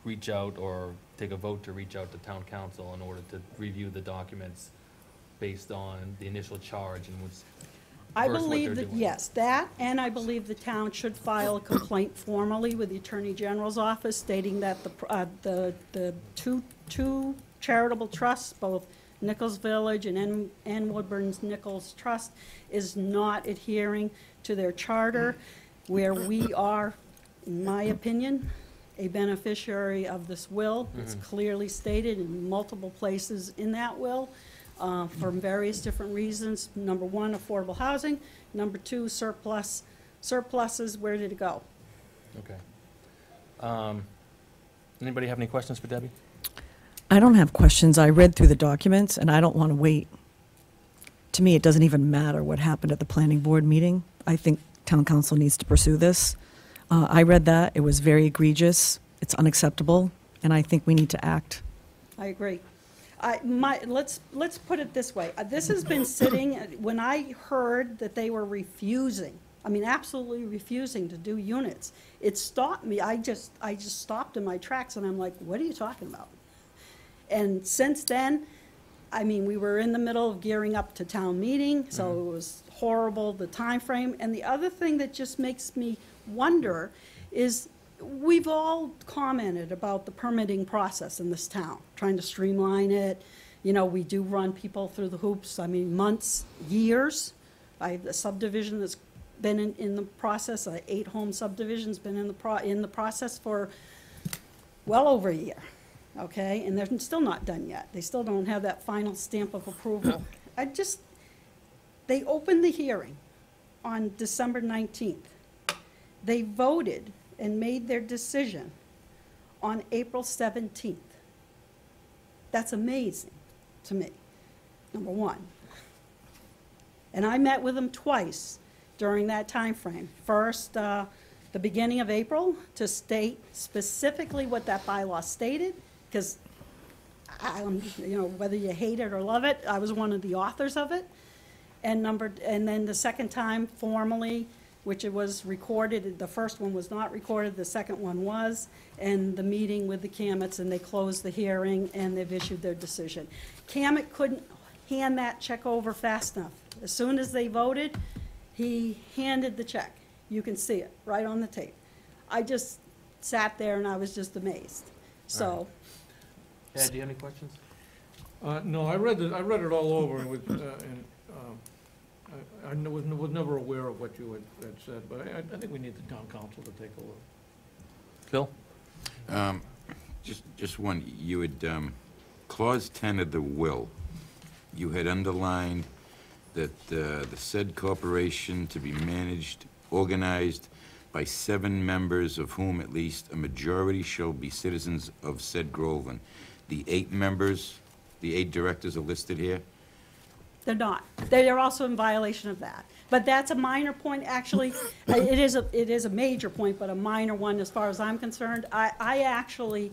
reach out or take a vote to reach out to town council in order to review the documents based on the initial charge and what's I versus what believe they're that, doing. yes, that, and I believe the town should file a complaint formally with the Attorney General's office stating that the two charitable trusts, both Nichols Village and Woodburn's Nichols Trust, is not adhering to their charter, where we are, in my opinion, a beneficiary of this will. It's clearly stated in multiple places in that will, for various different reasons. Number one, affordable housing. Number two, surpluses, where did it go? Okay. Anybody have any questions for Debbie? I don't have questions. I read through the documents, and I don't want to wait. To me, it doesn't even matter what happened at the planning board meeting. I think town council needs to pursue this. I read that. It was very egregious. It's unacceptable, and I think we need to act. I agree. Let's put it this way. This has been sitting, when I heard that they were refusing, I mean, absolutely refusing to do units, it stopped me. I just stopped in my tracks, and I'm like, what are you talking about? And since then, I mean, we were in the middle of gearing up to town meeting, so it was horrible, the time frame. And the other thing that just makes me wonder is, we've all commented about the permitting process in this town, trying to streamline it. You know, we do run people through the hoops, I mean, months, years. I have a subdivision that's been in the process, 8-home subdivision's been in the process for well over a year, okay? And they're still not done yet. They still don't have that final stamp of approval. They opened the hearing on December 19th. They voted and made their decision on April 17th. That's amazing to me, number one. And I met with them twice during that time frame. First, the beginning of April, to state specifically what that bylaw stated, because you know, whether you hate it or love it, I was one of the authors of it. And then the second time formally, which it was recorded, the first one was not recorded, the second one was, and the meeting with the Camets, and they closed the hearing, and they've issued their decision. Camet couldn't hand that check over fast enough. As soon as they voted, he handed the check. You can see it right on the tape. I just sat there and I was just amazed. So. Ed, do you have any questions? No, I read it all over, and I was never aware of what you had said, but I think we need the town council to take a look. Bill? Just one, you had, clause 10 of the will, you had underlined that the said corporation to be managed, organized by 7 members, of whom at least a majority shall be citizens of said Groveland. The 8 members, the 8 directors are listed here? They're not. They are also in violation of that. But that's a minor point, actually. It is a major point, but a minor one as far as I'm concerned. I actually,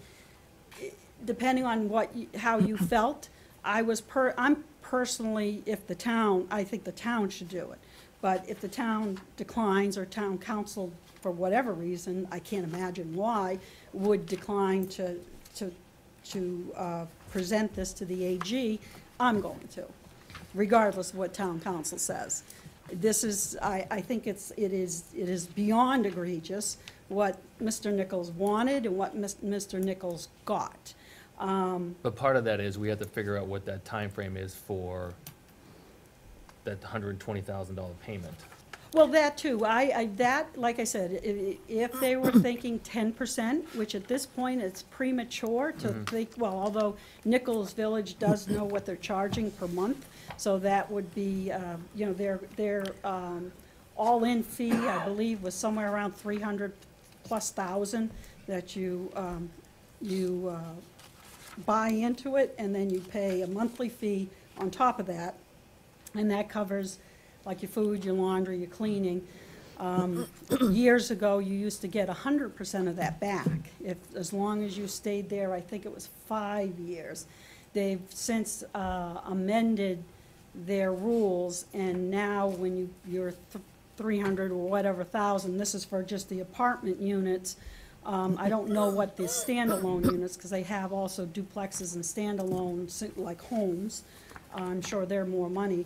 depending on how you felt, I'm personally, if the town, I think the town should do it. But if the town declines, or town council, for whatever reason, I can't imagine why, would decline to present this to the AG, I'm going to, regardless of what town council says. This is, I think it is beyond egregious what Mr. Nichols wanted and what Mr. Nichols got. But part of that is we have to figure out what that time frame is for that $120,000 payment. Well, that too, that, like I said, if they were thinking 10%, which at this point it's premature to think, well, although Nichols Village does know what they're charging per month, so that would be, you know, their all-in fee, I believe, was somewhere around 300,000+ that you buy into it, and then you pay a monthly fee on top of that, and that covers like your food, your laundry, your cleaning. Years ago, you used to get 100% of that back, as long as you stayed there. I think it was 5 years. They've since amended their rules, and now when you're 300 or whatever thousand, this is for just the apartment units. I don't know what the standalone units, because they have also duplexes and standalone, like homes. I'm sure they're more money.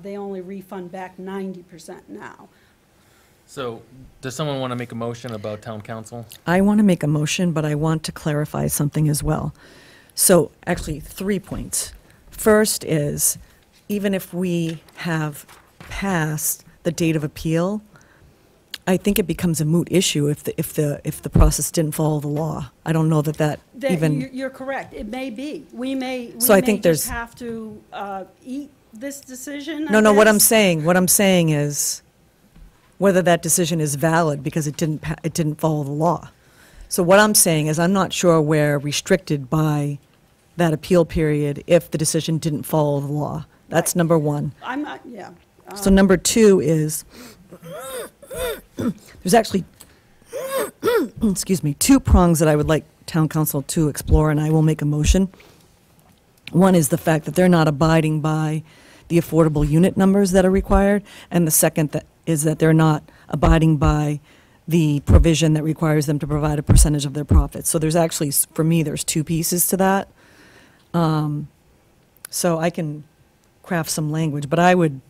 They only refund back 90% now. So, does someone want to make a motion about town council? I want to make a motion, but I want to clarify something as well. So actually, 3 points. First is, even if we have passed the date of appeal, I think it becomes a moot issue if the process didn't follow the law. I don't know that even. You're correct, it may be. We may So I think just there's- have to eat this decision, I No, what I'm guess. saying is whether that decision is valid because it didn't follow the law. So what I'm saying is I'm not sure we're restricted by that appeal period if the decision didn't follow the law. That's Right. number one. I'm not, yeah. So number two is, there's actually, excuse me, 2 prongs that I would like town council to explore, and I will make a motion. One is the fact that they're not abiding by the affordable unit numbers that are required, and the second is that they're not abiding by the provision that requires them to provide a percentage of their profits. So there's actually, for me, there's 2 pieces to that. So I can craft some language, but I would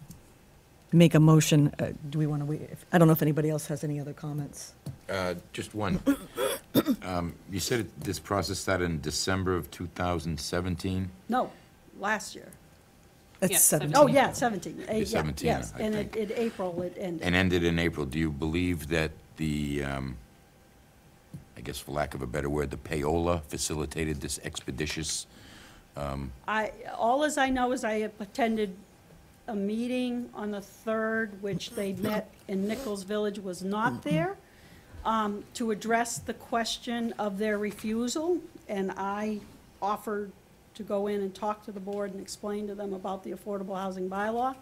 make a motion. Do we want to wait? I don't know if anybody else has any other comments. Just one. You said this process started in December of 2017? No, last year. That's Yes, 17. Oh, yeah, 17. Yeah, 17, Yes, I and think. in April it ended. And ended in April. Do you believe that the, I guess for lack of a better word, the payola facilitated this expeditious? All as I know is I have attended a meeting on the 3rd, which they met in Nichols Village, was not there, to address the question of their refusal, and I offered to go in and talk to the board and explain to them about the affordable housing bylaw.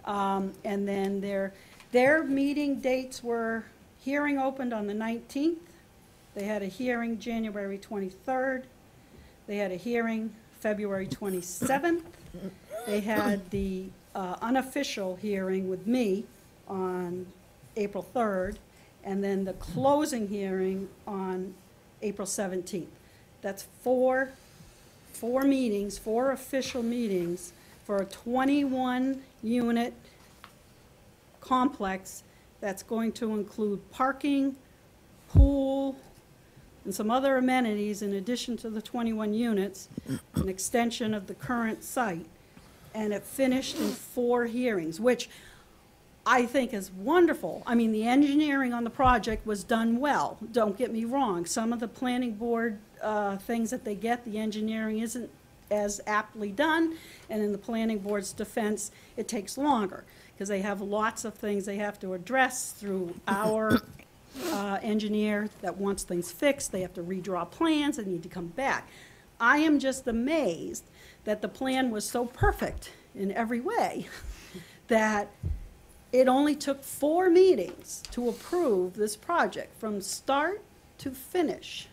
And then their meeting dates were, hearing opened on the 19th, they had a hearing January 23rd, they had a hearing February 27th, they had the unofficial hearing with me on April 3rd, and then the closing hearing on April 17th. That's four meetings, 4 official meetings for a 21-unit complex that's going to include parking, pool, and some other amenities in addition to the 21 units, an extension of the current site. And it finished in 4 hearings, which I think is wonderful. I mean, the engineering on the project was done well, don't get me wrong. Some of the planning board things that they get, the engineering isn't as aptly done, and in the planning board's defense, it takes longer, because they have lots of things they have to address through our engineer that wants things fixed, they have to redraw plans, they need to come back. I am just amazed that the plan was so perfect in every way that it only took 4 meetings to approve this project from start to finish.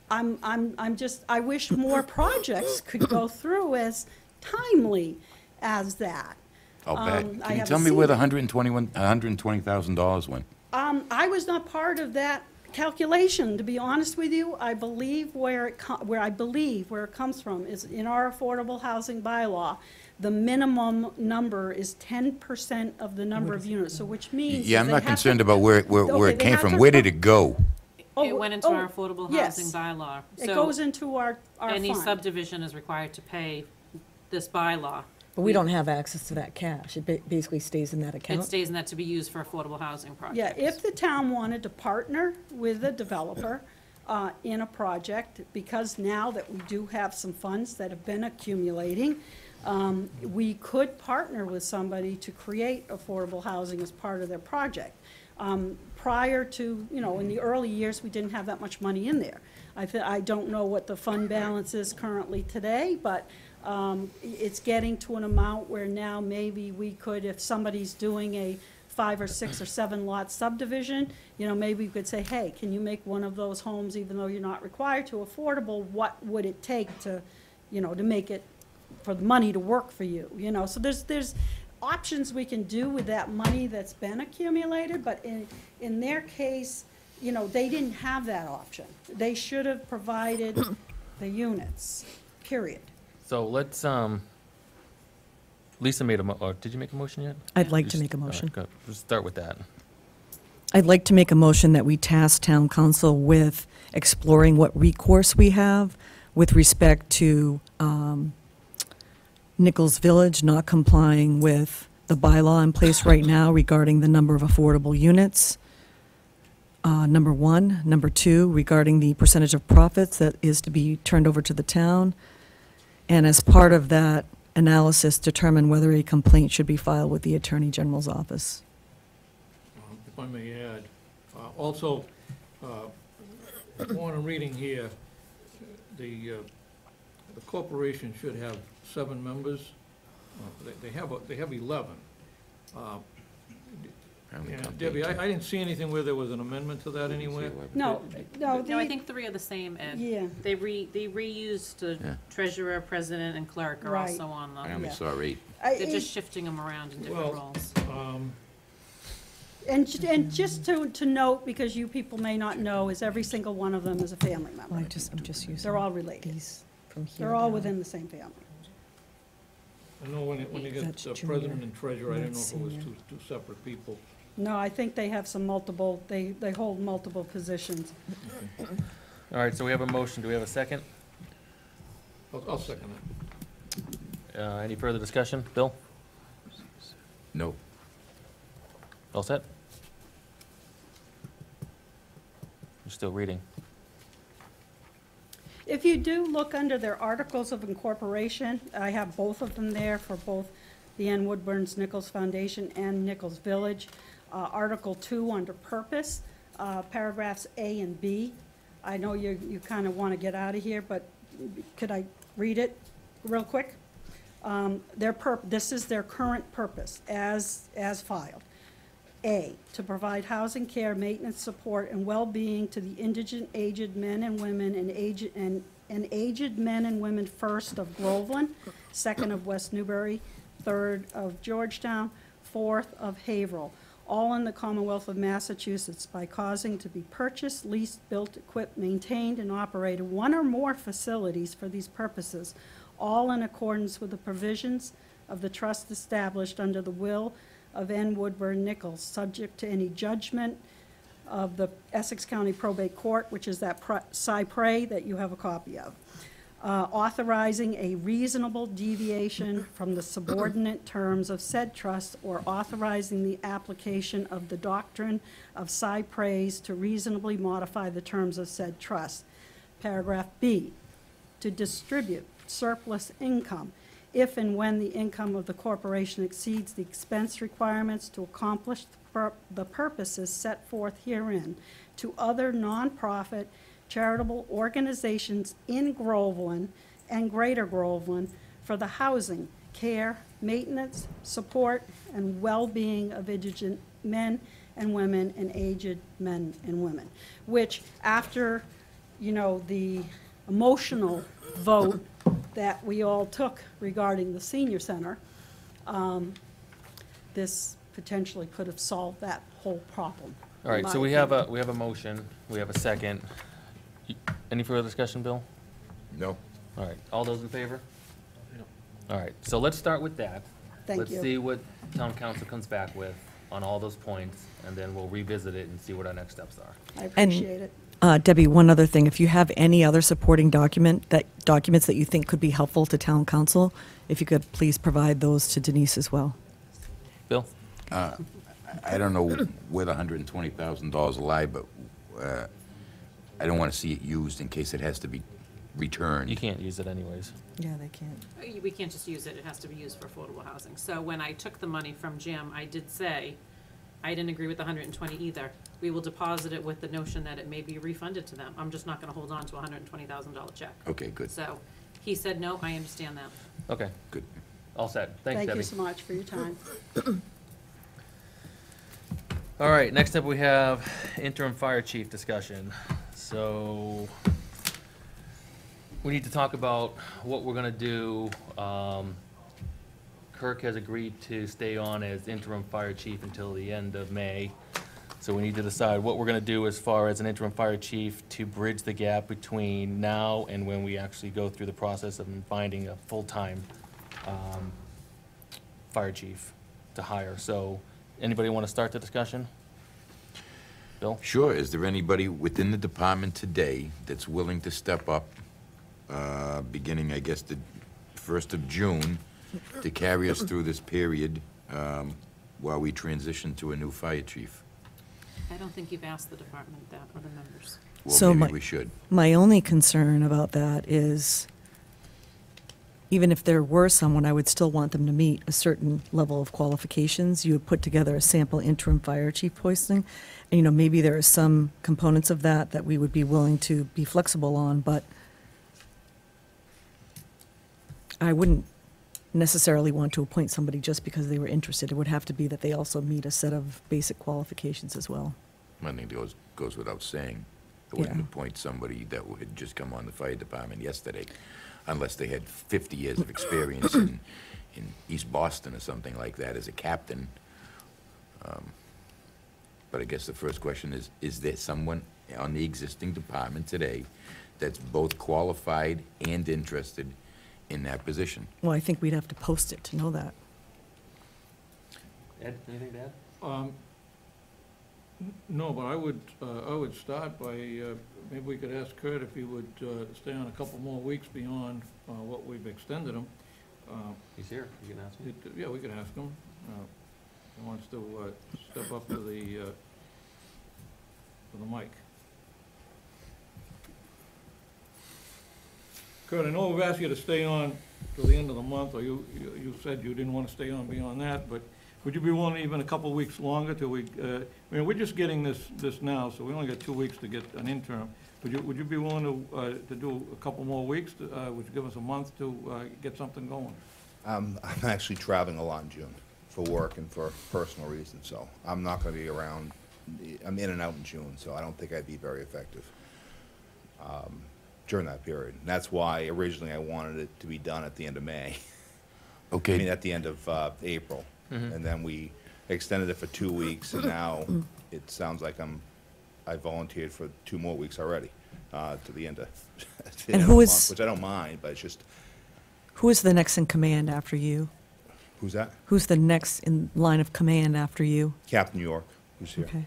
I wish more projects could go through as timely as that. I'll bet. I Can you haven't tell me where the seen $120,000 went? I was not part of that calculation, to be honest with you. I believe where it comes from is in our affordable housing bylaw. The minimum number is 10% of the number of units, so which means. Yeah, I'm they not have concerned to- about where Okay, it they came have from. to Where did it go? It went into our affordable yes. housing bylaw. It So goes into our any fund. subdivision is required to pay this bylaw. But we don't have access to that cash. It basically stays in that It account. stays in that to be used for affordable housing Yeah, projects. if the town wanted to partner with a developer in a project, because now that we do have some funds that have been accumulating, we could partner with somebody to create affordable housing as part of their project. Prior to, in the early years, we didn't have that much money in there. I don't know what the fund balance is currently today, but it's getting to an amount where now maybe we could, if somebody's doing a 5 or 6 or 7 lot subdivision, maybe we could say, hey, can you make one of those homes, even though you're not required to, affordable? What would it take to, to make it, for the money to work for you? So there's options we can do with that money that's been accumulated, but in their case, they didn't have that option. They should have provided the units, period. So let's, Lisa made or did you make a motion yet? I'd like to Just- make a all right, motion. good. Let's start with that. I'd like to make a motion that we task town council with exploring what recourse we have with respect to Nichols Village not complying with the bylaw in place right now regarding the number of affordable units, number one. Number two, regarding the percentage of profits that is to be turned over to the town. And as part of that analysis, determine whether a complaint should be filed with the Attorney General's office. If I may add, also, what I'm reading here, the corporation should have 7 members. They have 11. And Debbie, I didn't see anything where there was an amendment to that anywhere. No, no, No, I think 3 are the same, Ed. Yeah, They reused the Yeah. treasurer, president, and clerk are Right. also on I the, only Yeah. saw 8. they're just shifting them around in different Well, roles. And just to note, because you people may not know, is every single one of them is a family member. I'm just using They're all related. these from here They're all down. within the same family. I know when you get That's junior, president and treasurer, I didn't know that's if it was senior. two separate people. No, I think they have some multiple, they hold multiple positions. All right, so we have a motion. Do we have a second? I'll second that. Any further discussion? Bill? No. All set? You're still reading. If you do look under their articles of incorporation, I have both of them there for both the Ann Woodburn's Nichols Foundation and Nichols Village. Article 2 under purpose, paragraphs A and B. I know you kind of want to get out of here, but could I read it real quick? This is their current purpose as filed. A, to provide housing, care, maintenance, support, and well-being to the indigent, aged men and women and aged men and women, first of Groveland, second of West Newbury, third of Georgetown, fourth of Haverhill, all in the Commonwealth of Massachusetts, by causing to be purchased, leased, built, equipped, maintained, and operated one or more facilities for these purposes, all in accordance with the provisions of the trust established under the will of N. Woodburn Nichols, subject to any judgment of the Essex County Probate Court, which is that cypre that you have a copy of, authorizing a reasonable deviation from the subordinate terms of said trust, or authorizing the application of the doctrine of cypres to reasonably modify the terms of said trust. Paragraph B, to distribute surplus income if and when the income of the corporation exceeds the expense requirements to accomplish the purposes set forth herein, to other nonprofit charitable organizations in Groveland and Greater Groveland for the housing, care, maintenance, support, and well-being of indigent men and women and aged men and women, which after, the emotional vote that we all took regarding the senior center, this potentially could have solved that whole problem. All right, in so my we have opinion. a motion. We have a second. Any further discussion, Bill? No. All right, all those in favor? All right, so let's start with that. Thank Let's you. see what town council comes back with on all those points, and then we'll revisit it and see what our next steps are. I appreciate it. Debbie, one other thing, if you have any other supporting documents that you think could be helpful to town council, if you could please provide those to Denise as well. Bill? I don't know where the $120,000 lie, but I don't want to see it used in case it has to be returned. You can't use it anyways. Yeah, they can't. We can't just use it, it has to be used for affordable housing. So when I took the money from Jim, I did say, I didn't agree with the 120 either. We will deposit it with the notion that it may be refunded to them. I'm just not gonna hold on to a $120,000 check. Okay, good, So, he said, no, I understand that. Okay, good. all set. Thanks, Thank Debbie. you so much for your time. All right, next up we have interim fire chief discussion. So, we need to talk about what we're gonna do. Kirk has agreed to stay on as interim fire chief until the end of May. So we need to decide what we're gonna do as far as an interim fire chief to bridge the gap between now and when we actually go through the process of finding a full-time, fire chief to hire. So, anybody wanna start the discussion? Bill? Sure, is there anybody within the department today that's willing to step up beginning, I guess, the 1st of June, to carry us through this period while we transition to a new fire chief. I don't think you've asked the department that, or the members. So Well, my- maybe we should. My only concern about that is, even if there were someone, I would still want them to meet a certain level of qualifications. You would put together a sample interim fire chief posting, and, maybe there are some components of that that we would be willing to be flexible on, but I wouldn't necessarily want to appoint somebody just because they were interested. It would have to be that they also meet a set of basic qualifications as well. I think it goes without saying. I wouldn't Yeah. appoint somebody that had just come on the fire department yesterday, unless they had 50 years of experience in East Boston or something like that as a captain. But I guess the first question is there someone on the existing department today that's both qualified and interested in that position? Well, I think we'd have to post it to know that. Ed, anything to add? No, but I would start by, maybe we could ask Kurt if he would stay on a couple more weeks beyond what we've extended him. He's here, you can ask him. Yeah, we could ask him. He wants to step up to the mic. Kurt, I know we've asked you to stay on till the end of the month, or you said you didn't want to stay on beyond that, but would you be willing even a couple of weeks longer till we, we're just getting this now, so we only got 2 weeks to get an interim. Would you be willing to do a couple more weeks? Would you give us a month to get something going? I'm actually traveling a lot in June for work and for personal reasons, so I'm not gonna be around. I'm in and out in June, so I don't think I'd be very effective during that period. And that's why originally I wanted it to be done at the end of May. I mean, Okay, at the end of April. And then we extended it for 2 weeks, and now it sounds like I volunteered for 2 more weeks already, to the end of, to the And end of who the is- month, which I don't mind, but it's just, Who is the next in command after you? who's that? Who's the next in line of command after you? Captain York, who's here. Okay.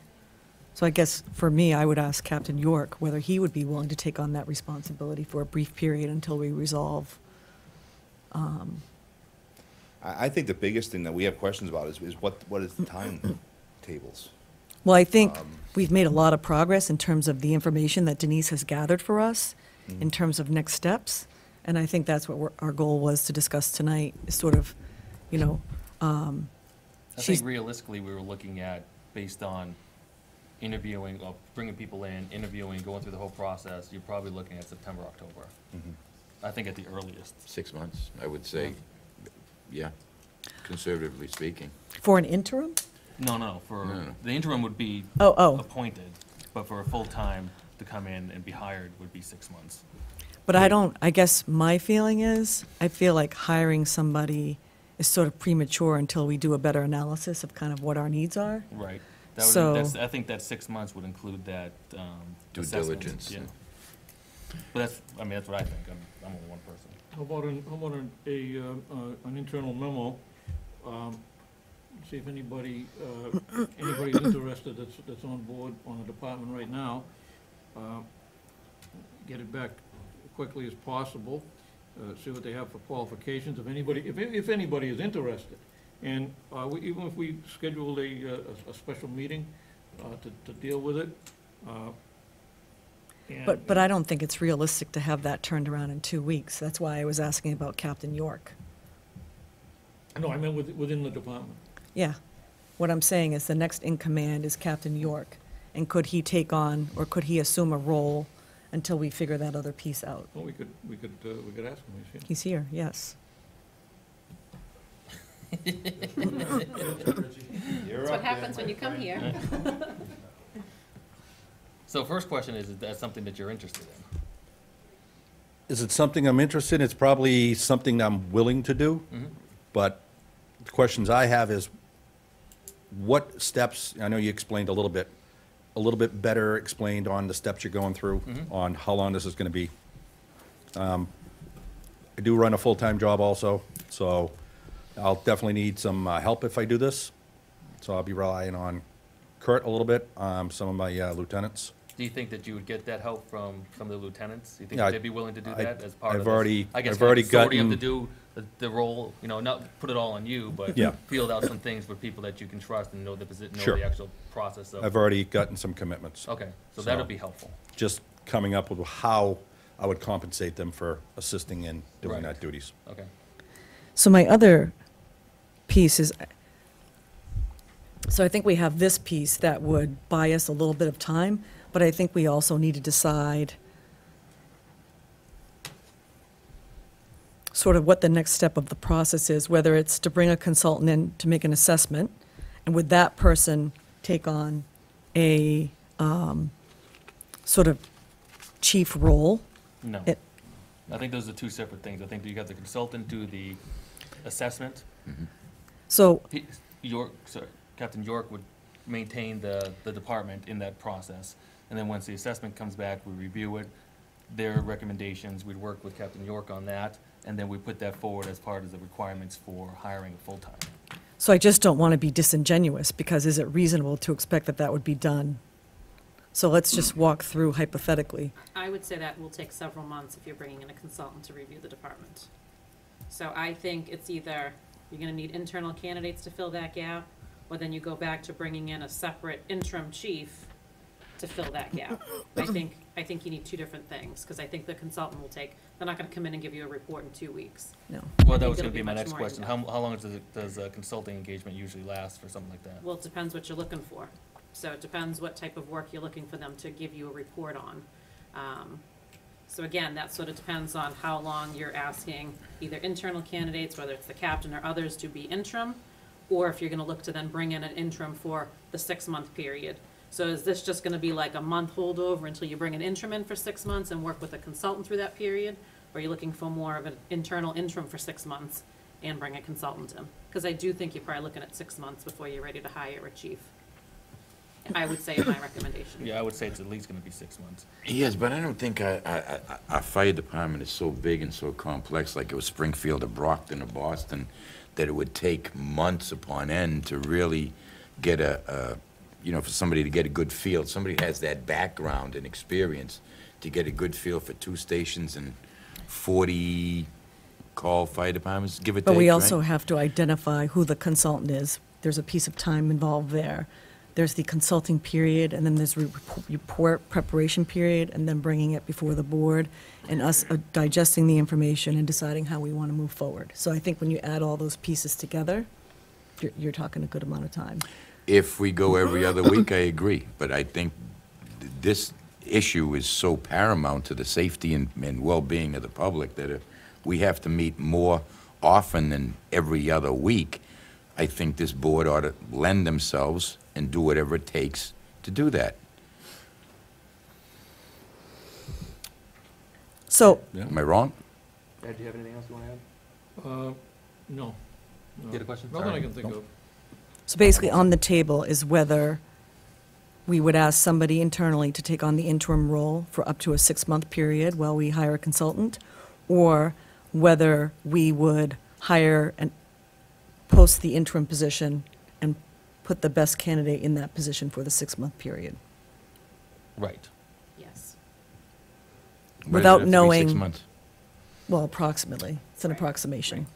So I guess for me, I would ask Captain York whether he would be willing to take on that responsibility for a brief period until we resolve. I think the biggest thing that we have questions about is what is the timetables? Well, I think we've made a lot of progress in terms of the information that Denise has gathered for us, in terms of next steps. And I think that's what our goal was to discuss tonight, is sort of, I she's- think realistically, we were looking at, based on interviewing, bringing people in, interviewing, going through the whole process, you're probably looking at September, October. I think at the earliest. 6 months, I would say, yeah, conservatively speaking. for an interim? No, No. the interim would be Oh. appointed, but for a full-time to come in and be hired would be 6 months. But I guess my feeling is, I feel like hiring somebody is sort of premature until we do a better analysis of kind of what our needs are. Right. So- I think that 6 months would include that, Due assessment, diligence. Yeah. But that's what I think. I'm only one person. How about an internal memo? See if anybody's interested that's on board on the department right now. Get it back quickly as possible, see what they have for qualifications, if anybody is interested. And even if we scheduled a special meeting to deal with it. But I don't think it's realistic to have that turned around in 2 weeks. That's why I was asking about Captain York. No, I meant within the department. Yeah. What I'm saying is the next in command is Captain York. And could he take on, or could he assume a role until we figure that other piece out? Well, we could ask him, he's here. He's here, yes. That's what happens when you come here. So first question is that something that you're interested in? Is it something I'm interested in? It's probably something I'm willing to do, but the questions I have is, what steps, I know you explained a little bit better explained on the steps you're going through, on how long this is gonna be. I do run a full-time job also, so I'll definitely need some help if I do this. So I'll be relying on Kurt a little bit, some of my lieutenants. Do you think that you would get that help from some of the lieutenants? Do you think Yeah, they'd be willing to do I- that as part of I've this? already- I guess I've already consortium to gotten- do the role, you know, not put it all on you, but Yeah. field out some things with people that you can trust and know the position, know Sure. the actual process of. I've already gotten some commitments. Okay, so So- that'll be helpful. Just coming up with how I would compensate them for assisting in doing Right. that duties. Okay. So my other piece is, so I think we have this piece that would buy us a little bit of time, but I think we also need to decide sort of what the next step of the process is, whether it's to bring a consultant in to make an assessment, and would that person take on a sort of chief role? No. It- I think those are two separate things. I think you got the consultant do the assessment. So, Captain York would maintain the department in that process. And then once the assessment comes back, we review it, their recommendations, we'd work with Captain York on that, and then we put that forward as part of the requirements for hiring a full-time. so I just don't want to be disingenuous, because is it reasonable to expect that that would be done? So let's just walk through hypothetically. I would say that will take several months if you're bringing in a consultant to review the department. So I think it's either you're gonna need internal candidates to fill that gap, or then you go back to bringing in a separate interim chief to fill that gap. I think you need two different things, because I think the consultant will take, they're not gonna come in and give you a report in 2 weeks. No. Well, I that think was it'll gonna be my much next more question. in-depth. How long does a consulting engagement usually last for something like that? Well, it depends what you're looking for. So it depends what type of work you're looking for them to give you a report on. So again, that sort of depends on how long you're asking either internal candidates, whether it's the captain or others, to be interim, or if you're gonna look to then bring in an interim for the 6-month period. So is this just gonna be like a month holdover until you bring an interim in for 6 months and work with a consultant through that period? Or are you looking for more of an internal interim for 6 months and bring a consultant in? Because I do think you're probably looking at 6 months before you're ready to hire a chief. I would say my recommendation. Yeah, I would say it's at least gonna be 6 months. Yes, but I don't think our fire department is so big and so complex, like it was Springfield or Brockton or Boston, that it would take months upon end to really get for somebody to get a good feel. Somebody who has that background and experience to get a good feel for 2 stations and 40 call fire departments, give or take, But we right? also have to identify who the consultant is. There's a piece of time involved there. There's the consulting period, and then there's report preparation period, and then bringing it before the board, and us digesting the information and deciding how we want to move forward. So I think when you add all those pieces together, you're talking a good amount of time. If we go every other week, I agree, but I think this issue is so paramount to the safety and well-being of the public that if we have to meet more often than every other week, I think this board ought to lend themselves and do whatever it takes to do that. So, Am I wrong? Ed, do you have anything else you wanna add? No. You had a question? Nothing I Sorry. can think of. so basically on the table is whether we would ask somebody internally to take on the interim role for up to a 6-month period while we hire a consultant, or whether we would hire and post the interim position and put the best candidate in that position for the 6-month period. Right. Yes. Why does it Without have to be 6 knowing- months? Well, approximately. It's an Right, approximation.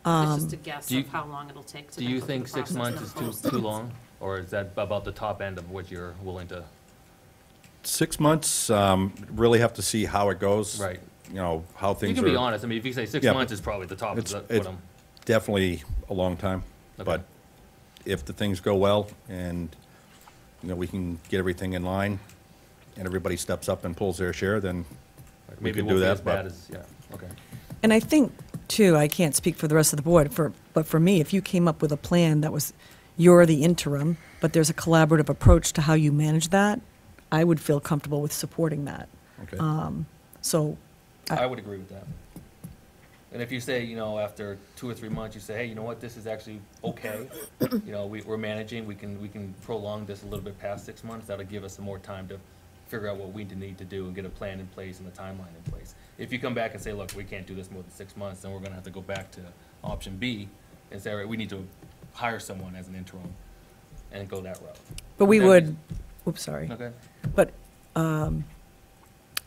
It's just a guess do you- of how long it'll take to. Do then you go through think the 6 process months and is then post too it? long? Or is that about the top end of what you're willing to? 6 months, really have to see how it goes. Right. You know, how You things can are. be honest. I mean, if you say 6 Yeah, months is probably the top of It's, what it's I'm. definitely a long time, Okay. but if the things go well and, we can get everything in line and everybody steps up and pulls their share, then we Maybe it could do won't be that. as bad But as, yeah, okay. And I think, too, I can't speak for the rest of the board, but for me, if you came up with a plan that was, you're the interim, but there's a collaborative approach to how you manage that, I would feel comfortable with supporting that. Okay. So, I would agree with that. And if you say, after 2 or 3 months, you say, hey, you know what, this is actually okay. We're managing, we can prolong this a little bit past 6 months. That'll give us some more time to figure out what we need to do and get a plan in place and a timeline in place. If you come back and say, look, we can't do this more than 6 months, then we're gonna have to go back to option B and say, all right, we need to hire someone as an interim and go that route. but we That would, is- oops, sorry. Okay. But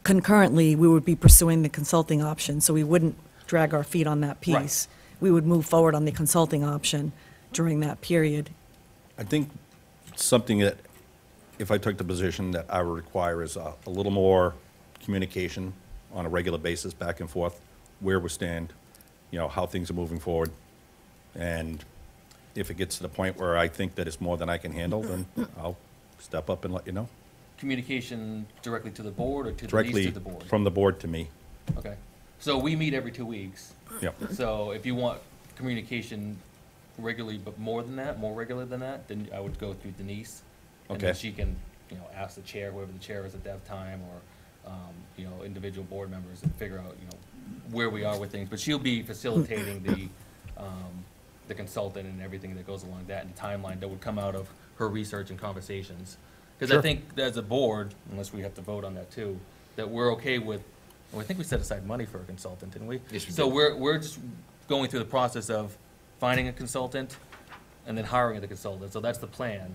concurrently, we would be pursuing the consulting option, so we wouldn't drag our feet on that Right. piece. We would move forward on the consulting option during that period. I think something that, if I took the position, that I would require is a little more communication on a regular basis, back and forth, where we stand, you know, how things are moving forward. And if it gets to the point where I think that it's more than I can handle, then I'll step up and let you know. Communication directly to the board or to the Directly to the board? from the board to me. Okay. So we meet every 2 weeks. Yep. So if you want communication regularly, but more regular than that, then I would go through Denise. And then Okay. she can, you know, ask the chair, whoever the chair is at that time, or, you know, individual board members and figure out, you know, where we are with things. But she'll be facilitating the consultant and everything that goes along that, and the timeline that would come out of her research and conversations. Because I Sure. think as a board, unless we have to vote on that too, that we're okay with, well, I think we set aside money for a consultant, didn't we? Yes, we So did. we're just going through the process of finding a consultant and then hiring the consultant, so that's the plan.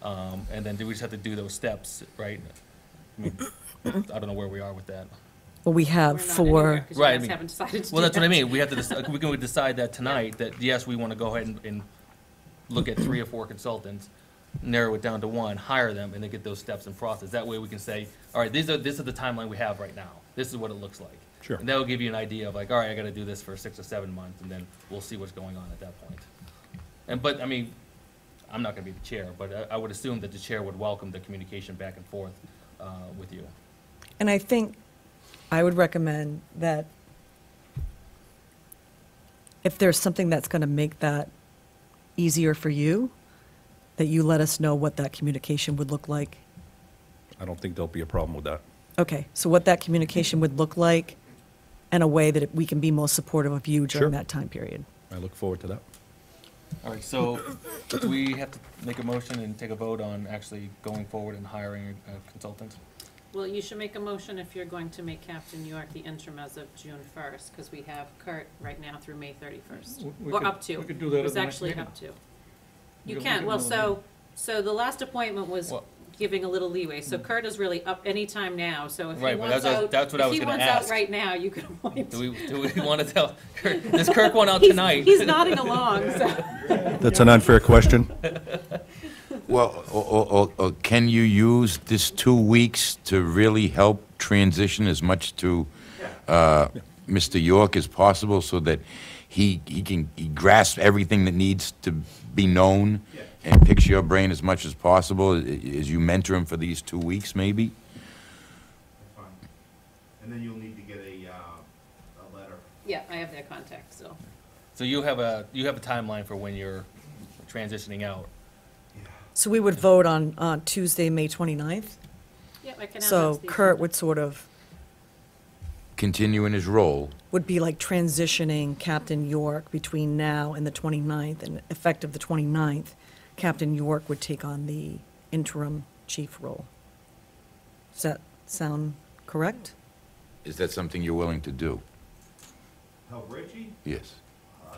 And then do we just have to do those steps, right? I mean, I don't know where we are with that. Well, we We're have not for, anywhere, 'cause you Right, I guys mean- haven't decided to do Well, that's what I that. mean, we have to, we can decide that tonight, that yes, we want to go ahead and look at 3 or 4 consultants, narrow it down to 1, hire them, and then get those steps in process. That way we can say, all right, this is the timeline we have right now. This is what it looks like. Sure. And that'll give you an idea of like, all right, I gotta do this for 6 or 7 months, and then we'll see what's going on at that point. But, I mean, I'm not gonna be the chair, but I would assume that the chair would welcome the communication back and forth with you. and I think I would recommend that if there's something that's going to make that easier for you, that you let us know what that communication would look like. I don't think there'll be a problem with that. Okay, so what that communication would look like in a way that we can be most supportive of you Sure. during that time period. I look forward to that. All right, so do we have to make a motion and take a vote on actually going forward and hiring a consultant? Well, you should make a motion if you're going to make Captain York the interim as of June 1st, because we have Kurt right now through May 31st. We Or could- up to. we could do that at It's the next actually meeting. up to. We You can can, make well, another so the last appointment was Well- giving a little leeway, so Kurt is really up anytime now, so if he Right, but wants out, that's what I if was he gonna wants out ask. right now, you can appoint. Do we want to tell, does Kirk want out He's- tonight? He's nodding along, so. That's an unfair question. Well, or can you use this 2 weeks to really help transition as much to Mr. York as possible, so that he grasp everything that needs to be known and picks your brain as much as possible as you mentor him for these 2 weeks, maybe? And then you'll need to get a letter. Yeah, I have their contact still. So you have a timeline for when you're transitioning out. So we would vote on Tuesday, May 29th? Yeah, I can add So that to the Kurt agenda. would sort of, Continue in his role. would be like transitioning Captain York between now and the 29th, and effective the 29th, Captain York would take on the interim chief role. Does that sound correct? Is that something you're willing to do? Help Richie? Yes. I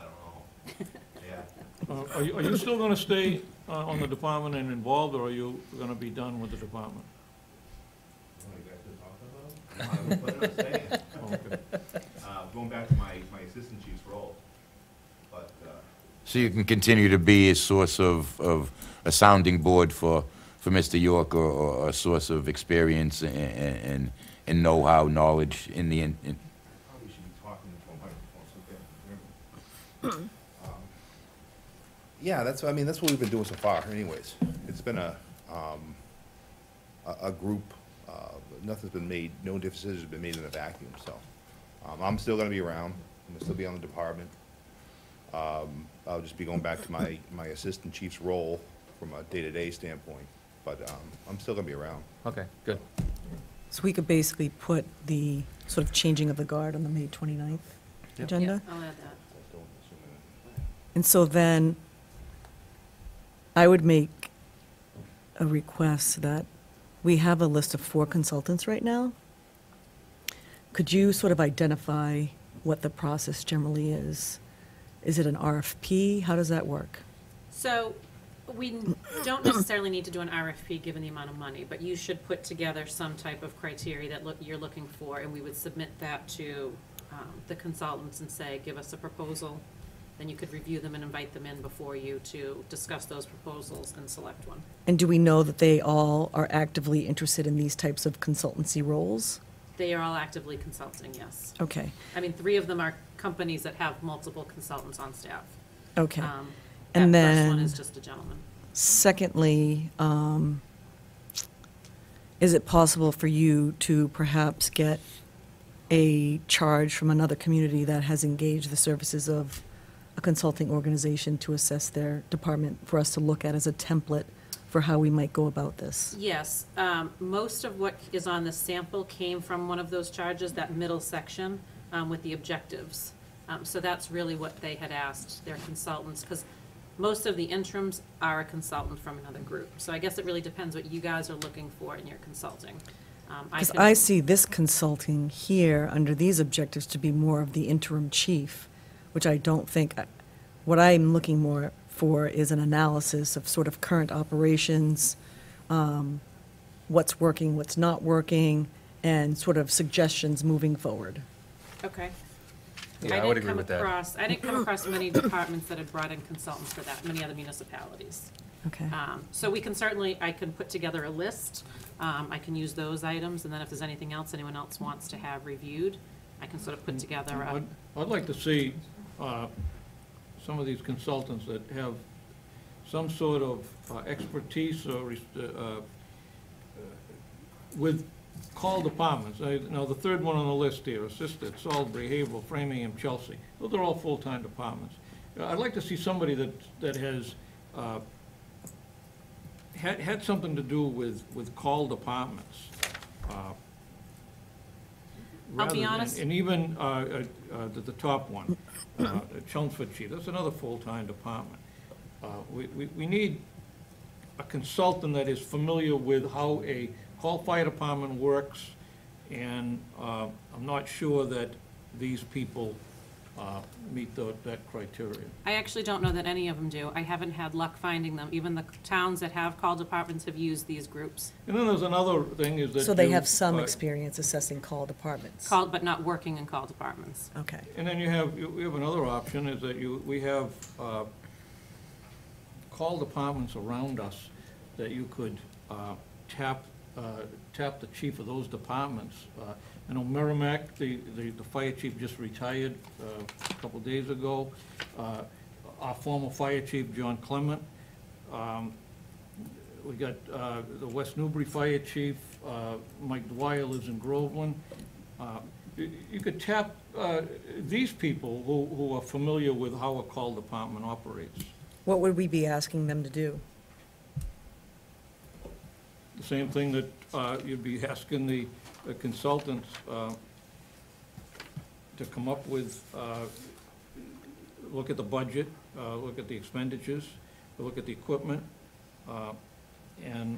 don't know. Yeah. Are you still going to stay on the department and involved, or are you going to be done with the department? Okay. Going back to my assistant chief's role, but, So you can continue to be a source of a sounding board for Mr. York, or a source of experience and know-how, knowledge in the, probably should be talking into a microphone, so okay. Yeah, that's what we've been doing so far anyways. It's been a group, nothing's been made, no decisions have been made in a vacuum, so. I'm still gonna be around, I'm gonna still be on the department. I'll just be going back to my assistant chief's role from a day-to-day standpoint, but, I'm still gonna be around. Okay, good. So we could basically put the sort of changing of the guard on the May 29th agenda? Yeah, I'll add that. And so then, I would make a request that we have a list of 4 consultants right now. Could you sort of identify what the process generally is? Is it an RFP? How does that work? So, We don't necessarily need to do an RFP given the amount of money, but you should put together some type of criteria that you're looking for, and we would submit that to the consultants and say, give us a proposal. Then you could review them and invite them in before you to discuss those proposals and select one. And do we know that they all are actively interested in these types of consultancy roles? They are all actively consulting, yes. Okay, I mean, 3 of them are companies that have multiple consultants on staff. okay. That And first one then- is just a gentleman. Secondly, is it possible for you to perhaps get a charge from another community that has engaged the services of a consulting organization to assess their department for us to look at as a template for how we might go about this? Yes, most of what is on the sample came from one of those charges, that middle section with the objectives. So that's really what they had asked their consultants, because most of the interims are a consultant from another group. So I guess it really depends what you guys are looking for in your consulting. Because I see this consulting here, under these objectives, to be more of the interim chief, which I don't think, what I'm looking more for is an analysis of sort of current operations, what's working, what's not working, and sort of suggestions moving forward. Okay. Yeah, I would agree with that. I didn't come across many departments that had brought in consultants for that, many other municipalities. Okay. So we can certainly, I can put together a list. I can use those items, and then if there's anything else anyone else wants to have reviewed, I can sort of put together a, I'd like to see some of these consultants that have some sort of expertise or with call departments. Now, the third one on the list here, assisted, Salisbury, Haverhill, Framingham, Chelsea. Those are all full-time departments. I'd like to see somebody that has had something to do with call departments. I'll be rather than- honest. And even the top one, Chelmsford Chief, that's another full-time department. We need a consultant that is familiar with how a call fire department works, and I'm not sure that these people meet that criteria. I actually don't know that any of them do. I haven't had luck finding them. Even the towns that have call departments have used these groups. And then there's another thing is that So they you, have some uh, experience assessing call departments? Called, but not working in call departments. Okay. And then we have another option, is that we have call departments around us that you could tap the chief of those departments. I know Merrimack, the fire chief just retired a couple days ago. Our former fire chief, John Clement. We got the West Newbury fire chief, Mike Dwyer lives in Groveland. You could tap these people who are familiar with how a call department operates. What would we be asking them to do? The same thing that you'd be asking the consultants to come up with, look at the budget, look at the expenditures, look at the equipment, and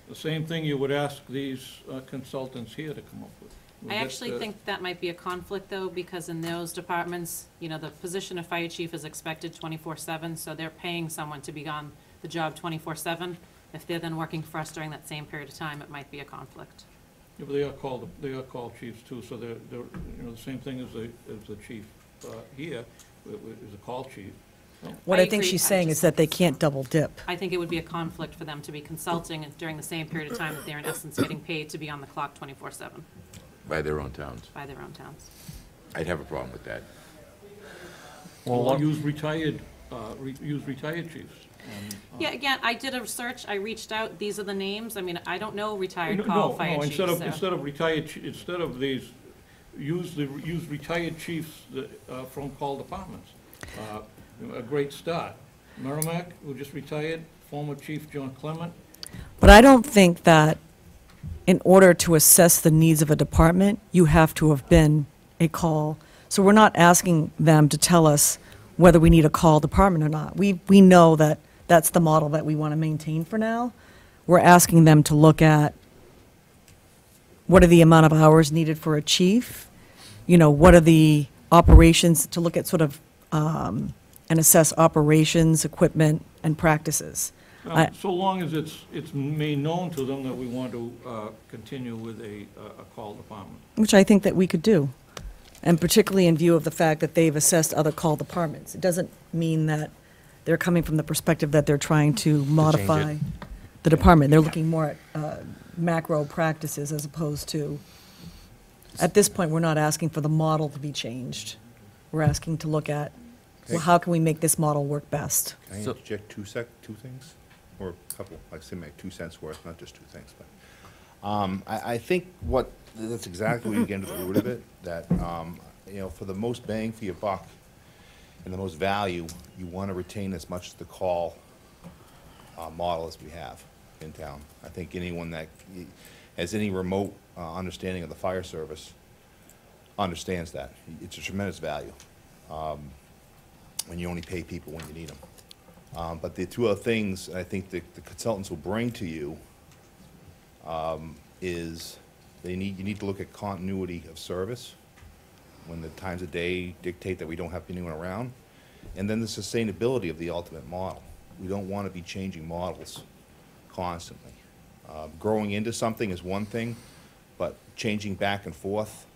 the same thing you would ask these consultants here to come up with. I actually think that might be a conflict, though, because in those departments, you know, the position of fire chief is expected 24/7, so they're paying someone to be on the job 24/7. If they're then working for us during that same period of time, it might be a conflict. Yeah, but they are called chiefs too, so they're, you know, the same thing as the chief here, is a call chief. What I I think agree. she's I saying is just- that they can't double dip. I think it would be a conflict for them to be consulting during the same period of time that they're in essence getting paid to be on the clock 24/7 by their own towns. by their own towns. I'd have a problem with that. Well, use retired chiefs. And, Yeah, again, I did a search, I reached out, these are the names, I mean, I don't know retired No, call no, fire chiefs, instead of, so. instead of retired, instead of these, use retired chiefs from call departments. A great start. Merrimack, who just retired, former Chief John Clement. But I don't think that in order to assess the needs of a department, you have to have been a call. So we're not asking them to tell us whether we need a call department or not. We know that that's the model that we want to maintain for now. We're asking them to look at what are the amount of hours needed for a chief, you know, what are the operations, to look at sort of, and assess operations, equipment, and practices. I- So long as it's made known to them that we want to continue with a call department. Which I think that we could do, and particularly in view of the fact that they've assessed other call departments. It doesn't mean that they're coming from the perspective that they're trying to modify the department. They're looking more at macro practices as opposed to, at this point, we're not asking for the model to be changed. We're asking to look at, well, how can we make this model work best? Can I So- interject two things? Or a couple, like say, make 2 cents worth, not just two things, but, I think that's exactly where you get into the root of it, that, you know, for the most bang for your buck and the most value, you want to retain as much of the call, model as we have in town. I think anyone that has any remote, understanding of the fire service understands that. It's a tremendous value, when you only pay people when you need them. But the two other things I think the consultants will bring to you is you need to look at continuity of service when the times of day dictate that we don't have anyone around, and then the sustainability of the ultimate model. We don't want to be changing models constantly. Growing into something is one thing, but changing back and forth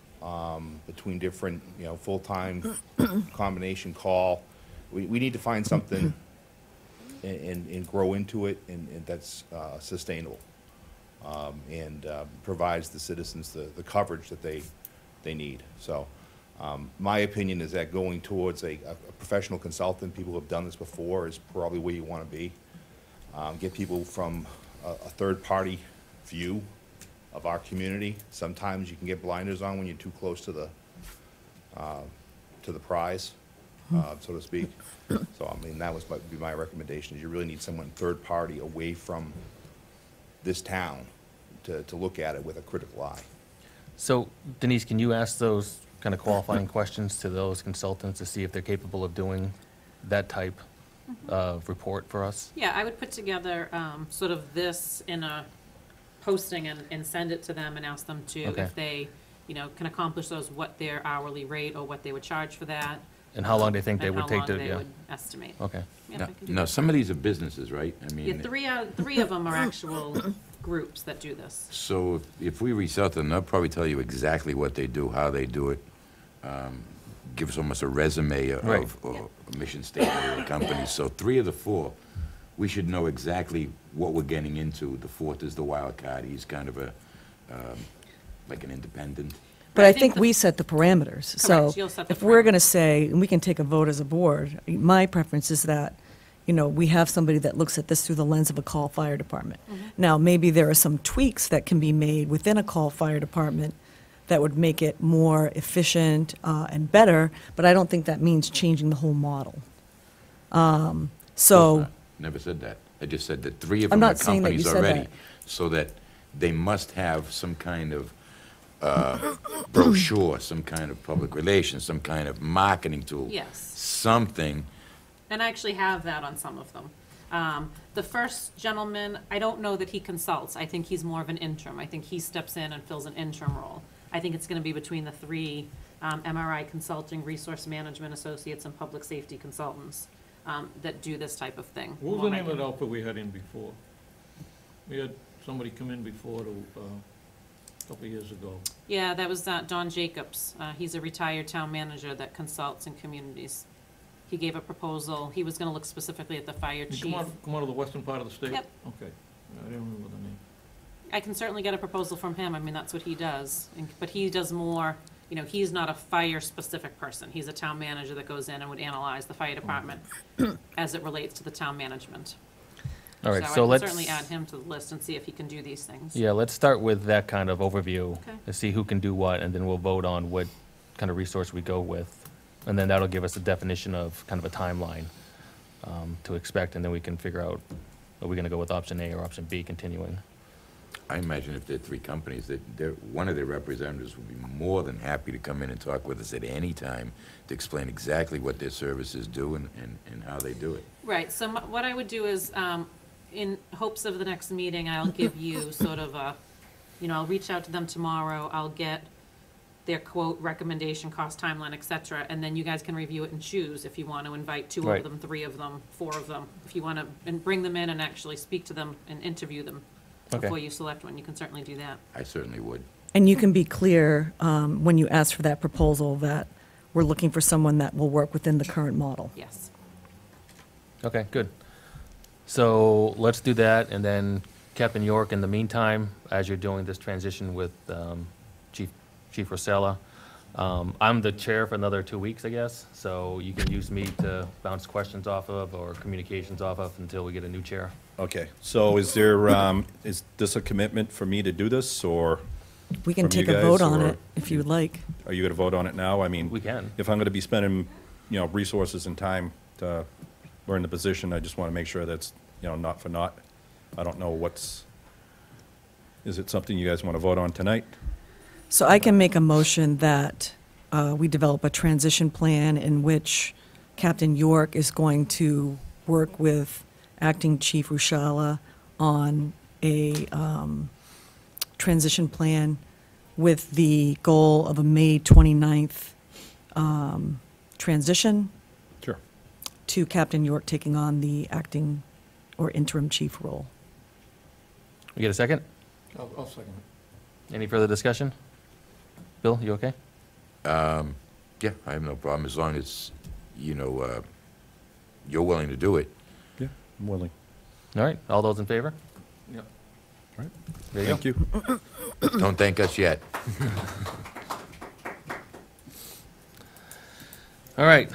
between different, you know, full-time combination call, we need to find something and grow into it, and that's sustainable, and provides the citizens the coverage that they need. So my opinion is that going towards a professional consultant, people who have done this before, is probably where you want to be. Get people from a third-party view of our community. Sometimes you can get blinders on when you're too close to the prize, so to speak. So, I mean, that would be my recommendation, is you really need someone third-party away from this town to look at it with a critical eye. So Denise, can you ask those kind of qualifying questions to those consultants to see if they're capable of doing that type of report for us? Yeah, I would put together sort of this in a posting and send it to them and ask them to, Okay. if they, you know, can accomplish those, what their hourly rate or what they would charge for that. And how long do you think they and would take to, how long they yeah? would estimate. Okay. Yeah, Now, I can do now, that. some of these are businesses, right? I Yeah, mean, three of them are actual groups that do this. so if we reach out to them, they'll probably tell you exactly what they do, how they do it. Give us almost a resume Right. of, or a mission statement of the company. So 3 of the 4, we should know exactly what we're getting into. The 4th is the wild card. He's kind of a, like an independent. But I I think think the- we set the parameters. So Correct, you'll set the if we're going to parameters. say, and we can take a vote as a board, my preference is that, you know, we have somebody that looks at this through the lens of a call fire department. Now, maybe there are some tweaks that can be made within a call fire department that would make it more efficient and better, but I don't think that means changing the whole model. So, Never said that. I just said that 3 of I'm them are not saying that you companies said already. that. So that they must have some kind of brochure, some kind of public relations, some kind of marketing tool. Yes. Something. And I actually have that on some of them. The first gentleman, I don't know that he consults. I think he's more of an interim. I think he steps in and fills an interim role. I think it's gonna be between the 3, MRI Consulting, Resource Management Associates, and Public Safety Consultants, that do this type of thing. What was more the name of the regularly. outfit we had in before? We had somebody come in before a couple of years ago. Yeah, that was Don Jacobs. He's a retired town manager that consults in communities. He gave a proposal. He was gonna look specifically at the fire You chief. come out of the western part of the state? Yep. Okay. I didn't remember the name. I can certainly get a proposal from him. I mean, that's what he does. But he does more, you know, he's not a fire-specific person. He's a town manager that goes in and would analyze the fire department as it relates to the town management. All right, So so I can let's. certainly add him to the list and see if he can do these things. Yeah, let's start with that kind of overview Okay. to see who can do what, and then we'll vote on what kind of resource we go with. And then that'll give us a definition of kind of a timeline to expect, and then we can figure out, are we going to go with option A or option B continuing? I imagine if there are 3 companies, that one of their representatives would be more than happy to come in and talk with us at any time to explain exactly what their services do and how they do it. Right, so what I would do is, in hopes of the next meeting, I'll give you sort of a, you know, I'll reach out to them tomorrow. I'll get their quote, recommendation, cost, timeline, et cetera, and then you guys can review it and choose if you want to invite 2 Right. of them, 3 of them, 4 of them. If you want to, and bring them in and actually speak to them and interview them Okay. before you select one, you can certainly do that. I certainly would. And you can be clear when you ask for that proposal that we're looking for someone that will work within the current model. Yes. Okay, good. So let's do that, and then Captain York, in the meantime, as you're doing this transition with Chief Rosella, I'm the chair for another 2 weeks, I guess, so you can use me to bounce questions off of or communications off of until we get a new chair. Okay, so is there, is this a commitment for me to do this, or We can From you take a guys, vote on or it if you would like. are you gonna vote on it now? I mean, We can. if I'm gonna be spending, resources and time to learn the position, I just wanna make sure that's, not for naught. I don't know is it something you guys wanna vote on tonight? So I can make a motion that we develop a transition plan in which Captain York is going to work with Acting Chief Rushala on a transition plan with the goal of a May 29th transition Sure. to Captain York taking on the acting or interim chief role. We get a second? I'll second it. Any further discussion? Bill, you okay? Yeah, I have no problem, as long as, you're willing to do it. Yeah, I'm willing. All right, all those in favor? Yep. All right. There you go. Thank you. Don't thank us yet. All right,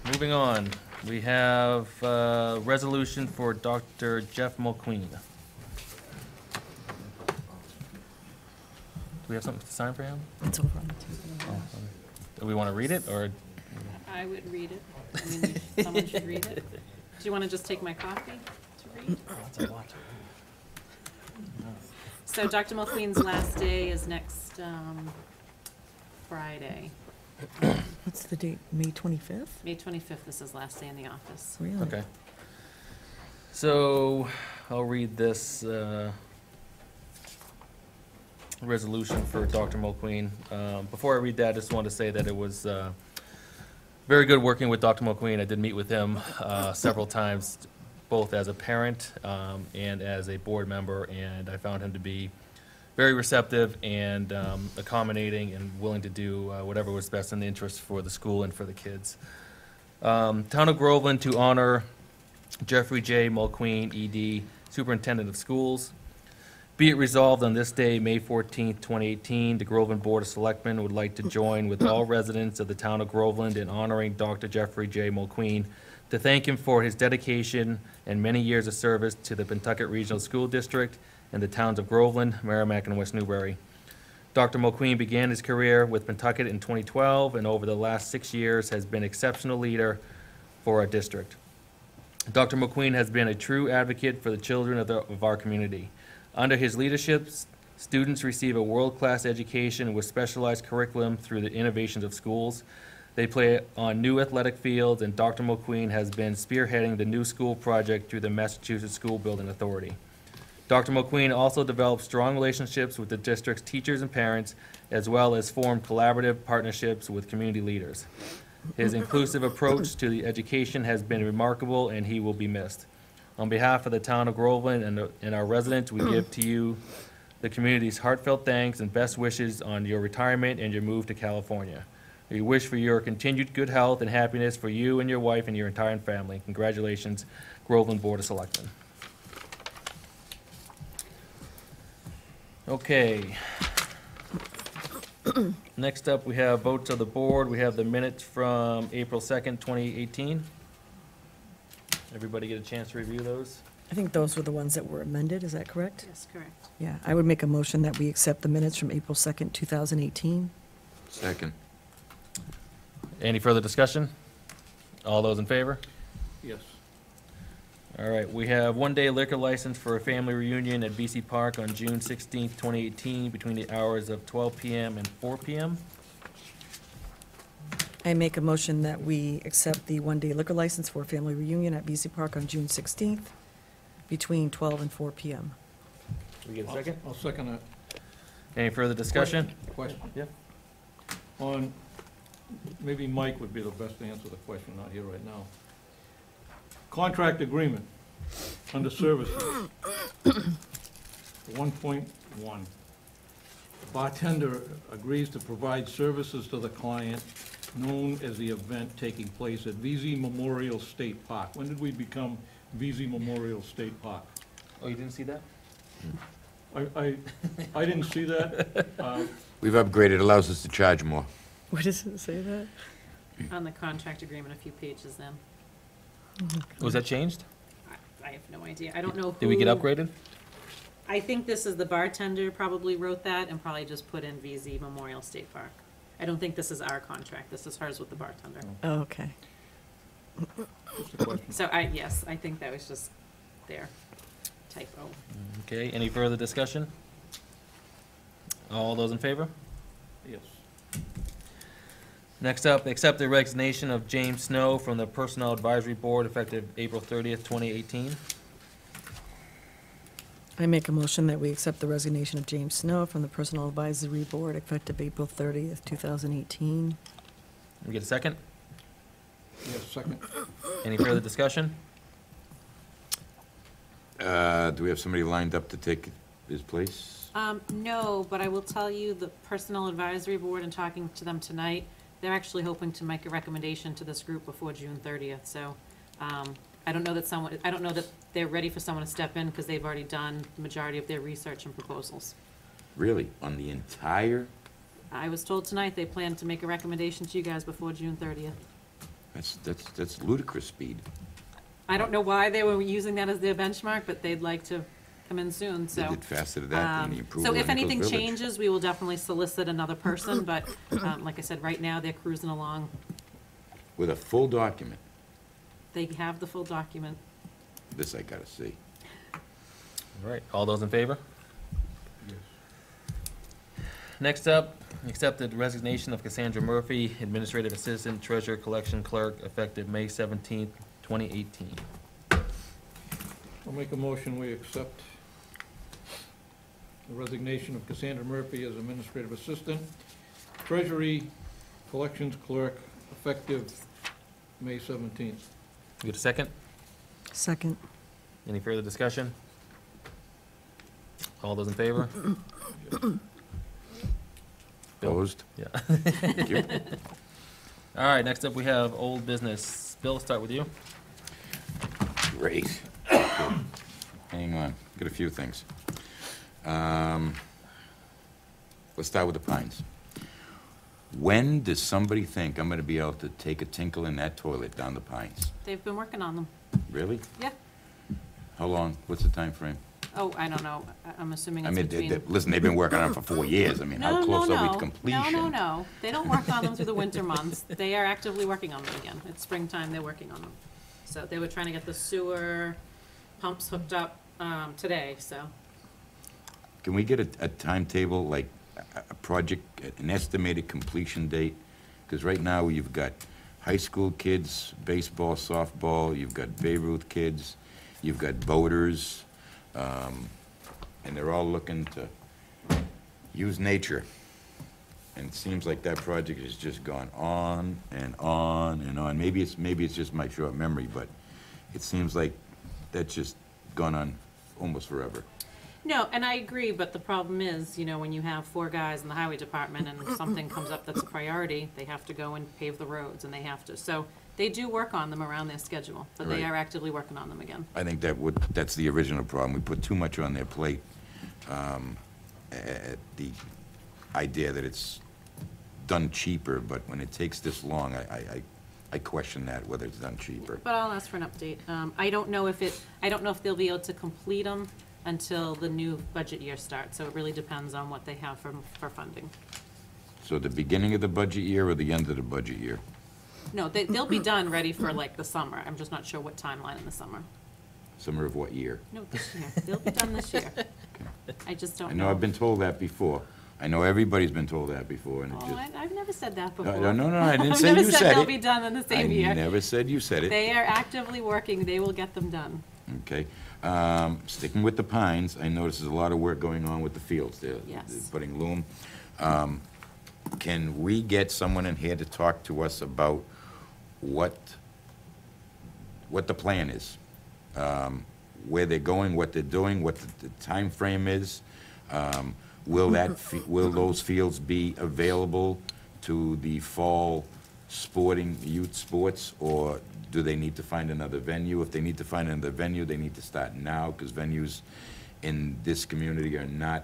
moving on. We have a resolution for Dr. Jeff Mulqueen. Do we have something to sign for him? It's over on the table. Do we want to read it, or? I would read it. I mean, someone should read it. Do you want to just take my copy to read? So Dr. Mulqueen's last day is next Friday, What's the date? May 25th? May 25th is his last day in the office. Really? Okay. So I'll read this resolution for Dr. Mulqueen. Before I read that, I just want to say that it was very good working with Dr. Mulqueen. I did meet with him several times, both as a parent and as a board member, and I found him to be very receptive and accommodating and willing to do whatever was best in the interest for the school and for the kids. Town of Groveland to honor Jeffrey J. Mulqueen, ED, Superintendent of Schools. Be it resolved on this day, May 14th, 2018, the Groveland Board of Selectmen would like to join with all residents of the town of Groveland in honoring Dr. Jeffrey J. Mulqueen, to thank him for his dedication and many years of service to the Pentucket Regional School District and the towns of Groveland, Merrimack, and West Newbury. Dr. Mulqueen began his career with Pentucket in 2012, and over the last 6 years has been exceptional leader for our district. Dr. Mulqueen has been a true advocate for the children of our community. Under his leadership, students receive a world-class education with specialized curriculum through the innovations of schools. They play on new athletic fields, and Dr. Mulqueen has been spearheading the new school project through the Massachusetts School Building Authority. Dr. Mulqueen also developed strong relationships with the district's teachers and parents, as well as formed collaborative partnerships with community leaders. His inclusive approach to the education has been remarkable, and he will be missed. On behalf of the town of Groveland and our residents, we give to you the community's heartfelt thanks and best wishes on your retirement and your move to California. We wish for your continued good health and happiness for you and your wife and your entire family. Congratulations, Groveland Board of Selectmen. Okay. Next up, we have votes of the board. We have the minutes from April 2nd, 2018. Everybody get a chance to review those? I think those were the ones that were amended, is that correct? Yes, correct. Yeah, I would make a motion that we accept the minutes from April 2nd, 2018. Second. Any further discussion? All those in favor? Yes. All right, we have one-day liquor license for a family reunion at BC Park on June 16th, 2018, between the hours of 12 PM and 4 PM. I make a motion that we accept the one-day liquor license for a family reunion at BC Park on June 16th, between 12 and 4 PM. Do we get a second? I'll second that. Any further discussion? Question. Yeah. On, maybe Mike would be the best to answer the question, not here right now. Contract agreement under services, 1.1. Bartender agrees to provide services to the client known as the event taking place at VZ Memorial State Park. When did we become VZ Memorial State Park? Oh, you didn't see that? I didn't see that. We've upgraded, allows us to charge more. What does it say that? On the contract agreement, a few pages in. Was that changed? I have no idea. I don't know who. Did we get upgraded? I think this is the bartender probably wrote that and probably just put in VZ Memorial State Park. I don't think this is our contract. This is hers with the bartender. Oh, okay. Just a question. So yes, I think that was just their typo. Okay, any further discussion? All those in favor? Yes. Next up, accept the resignation of James Snow from the Personnel Advisory Board effective April 30th, 2018. I make a motion that we accept the resignation of James Snow from the Personnel Advisory Board effective April 30th, 2018. We get a second? Yes, second. Any further discussion? Do we have somebody lined up to take his place? No, but I will tell you, the Personnel Advisory Board, and talking to them tonight, they're actually hoping to make a recommendation to this group before June 30th, so, I don't know that they're ready for someone to step in, because they've already done the majority of their research and proposals. Really? On the entire? I was told tonight they plan to make a recommendation to you guys before June 30th. That's ludicrous speed. I don't know why they were using that as their benchmark, but they'd like to come in soon, so. They did faster than that than the approval So of if Nichols anything Village. changes, we will definitely solicit another person, but, like I said, right now, they're cruising along. With a full document. They have the full document. This I gotta see. All right, all those in favor? Yes. Next up, accept the resignation of Cassandra Murphy, Administrative Assistant Treasurer Collection Clerk, effective May 17th, 2018. I'll make a motion, we accept the resignation of Cassandra Murphy as Administrative Assistant, Treasury Collections Clerk, effective May 17th. We get a second? Second. Any further discussion? All those in favor? Bill? Opposed? Yeah. Thank you. All right, next up, we have old business. Bill, start with you. Great. Hang on, got a few things. Let's start with the Pines. When does somebody think I'm gonna be able to take a tinkle in that toilet down the Pines? They've been working on them. Really? Yeah. How long? What's the time frame? Oh, I don't know. I'm assuming I it's mean, between. listen, they've been working on it for 4 years. I mean, how close are we to completion? No. They don't work on them through the winter months. They are actively working on them again. It's springtime, they're working on them. So they were trying to get the sewer pumps hooked up, today, so. Can we get a timetable, like a project, an estimated completion date? Because right now, you've got high school kids, baseball, softball, you've got Babe Ruth kids, you've got boaters, and they're all looking to use nature. And it seems like that project has just gone on and on and on. Maybe it's just my short memory, but it seems like that's just gone on almost forever. No, and I agree, but the problem is, when you have 4 guys in the highway department and something comes up that's a priority, they have to go and pave the roads, and they have to. So they do work on them around their schedule, but they Right. are actively working on them again. I think that's the original problem. We put too much on their plate. The idea that it's done cheaper, but when it takes this long, I question that, whether it's done cheaper. But I'll ask for an update. I don't know if they'll be able to complete them until the new budget year starts, so it really depends on what they have for funding. So the beginning of the budget year or the end of the budget year? No, they'll be done, ready for like the summer. I'm just not sure what timeline in the summer. Summer of what year? No, this year. They'll be done this year. I just don't I know. know I've been told that before. I know everybody's been told that before, and it Oh, just... I've never said that before. No, I didn't say I've you never said said they'll it. be done in the same year. I never said you said it. They are actively working. They will get them done. Okay. Sticking with the Pines, I notice there's a lot of work going on with the fields. They're Yes. putting loom. can we get someone in here to talk to us about what the plan is? Where they're going, what they're doing, what the timeframe is? Will those fields be available to the fall sporting, youth sports, or do they need to find another venue? If they need to find another venue, they need to start now, because venues in this community are not,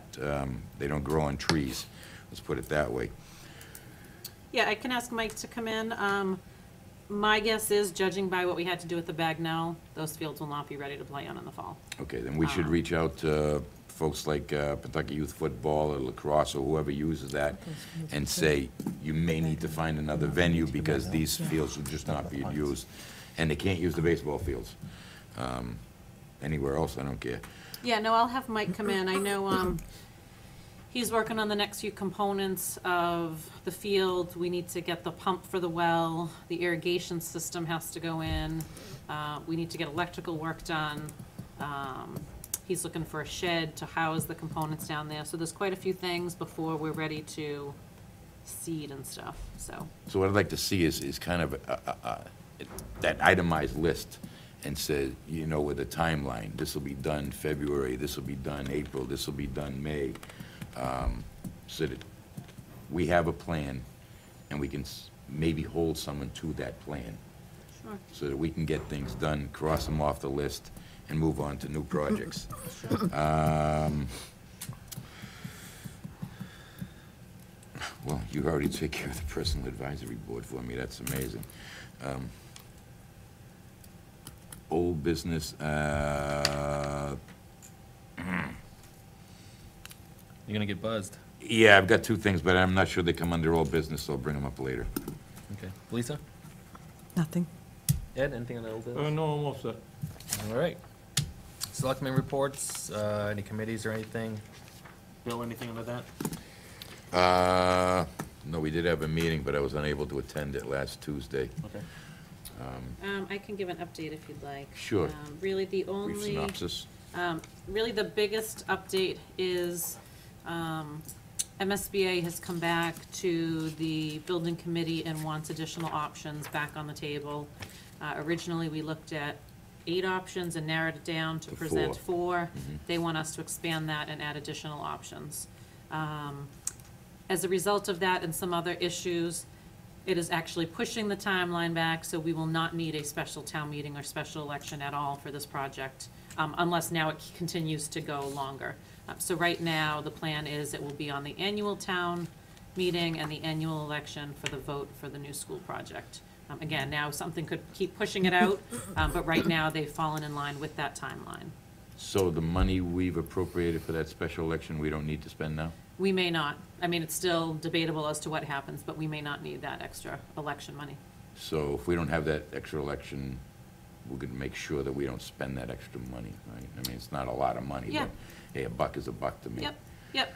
they don't grow on trees. Let's put it that way. Yeah, I can ask Mike to come in. My guess is, judging by what we had to do with the Bagnell, those fields will not be ready to play on in the fall. Okay, then we should reach out to folks like Kentucky Youth Football or lacrosse or whoever uses that and say, you may need to find another venue because these fields will just not be used. And they can't use the baseball fields. Anywhere else, I don't care. Yeah, no, I'll have Mike come in. I know, he's working on the next few components of the field. We need to get the pump for the well, the irrigation system has to go in. We need to get electrical work done. He's looking for a shed to house the components down there. So there's quite a few things before we're ready to seed and stuff, so. So what I'd like to see is kind of that itemized list and say, you know, with a timeline, this will be done February, this will be done April, this will be done May, so that we have a plan and we can maybe hold someone to that plan. Sure. So that we can get things done, cross them off the list, and move on to new projects. Well, you already take care of the personal advisory board for me, that's amazing. Old business, You're gonna get buzzed. yeah, I've got two things, but I'm not sure they come under old business, so I'll bring them up later. Okay. Lisa? Nothing. Ed, anything on the old business? No, I'm all set. All right. Selectmen reports, any committees or anything? Bill, anything under that? No, we did have a meeting, but I was unable to attend it last Tuesday. Okay. I can give an update if you'd like. Sure. Really, the Brief only, synopsis. really the biggest update is, MSBA has come back to the building committee and wants additional options back on the table. Originally, we looked at 8 options and narrowed it down to To present 4. Mhm. They want us to expand that and add additional options. As a result of that and some other issues, it is actually pushing the timeline back, so we will not need a special town meeting or special election at all for this project, unless now it continues to go longer. So right now, the plan is it will be on the annual town meeting and the annual election for the vote for the new school project. Again, now something could keep pushing it out, but right now, they've fallen in line with that timeline. So the money we've appropriated for that special election, we don't need to spend now? We may not. I mean, it's still debatable as to what happens, but we may not need that extra election money. So if we don't have that extra election, we're gonna make sure that we don't spend that extra money, right? I mean, it's not a lot of money, Yeah. but, hey, a buck is a buck to me. Yep, yep.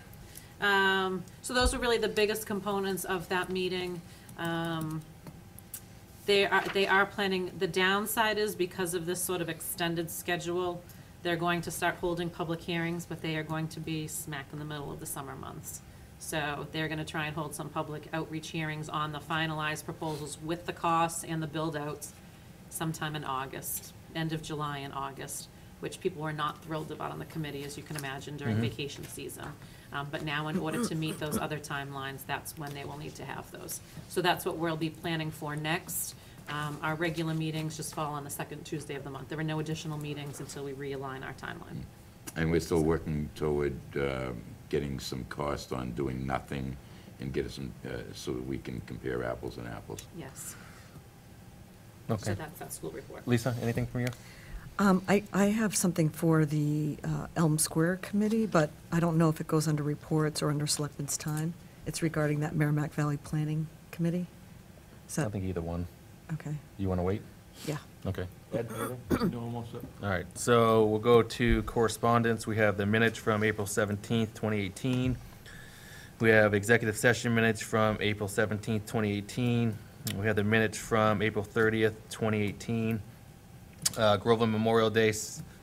So those are really the biggest components of that meeting. They are planning, the downside is because of this sort of extended schedule, they're going to start holding public hearings, but they are going to be smack in the middle of the summer months. So they're gonna try and hold some public outreach hearings on the finalized proposals with the costs and the build-outs sometime in August, end of July and August, which people were not thrilled about on the committee, as you can imagine, during vacation season. But now, in order to meet those other timelines, that's when they will need to have those. So that's what we'll be planning for next. Our regular meetings just fall on the second Tuesday of the month. There are no additional meetings until we realign our timeline. And we're still working toward getting some cost on doing nothing and get some, so that we can compare apples and apples. Yes. Okay. So that's that school report. Lisa, anything from you? I have something for the Elm Square Committee, but I don't know if it goes under reports or under Selectmen's time. It's regarding that Merrimack Valley Planning Committee. Is I that, think either one. okay, You wanna wait? yeah. Okay. Ed, anything? No, I'm all set. All right, so we'll go to correspondence. We have the minutes from April 17th, 2018. We have executive session minutes from April 17th, 2018. We have the minutes from April 30th, 2018. Groveland Memorial Day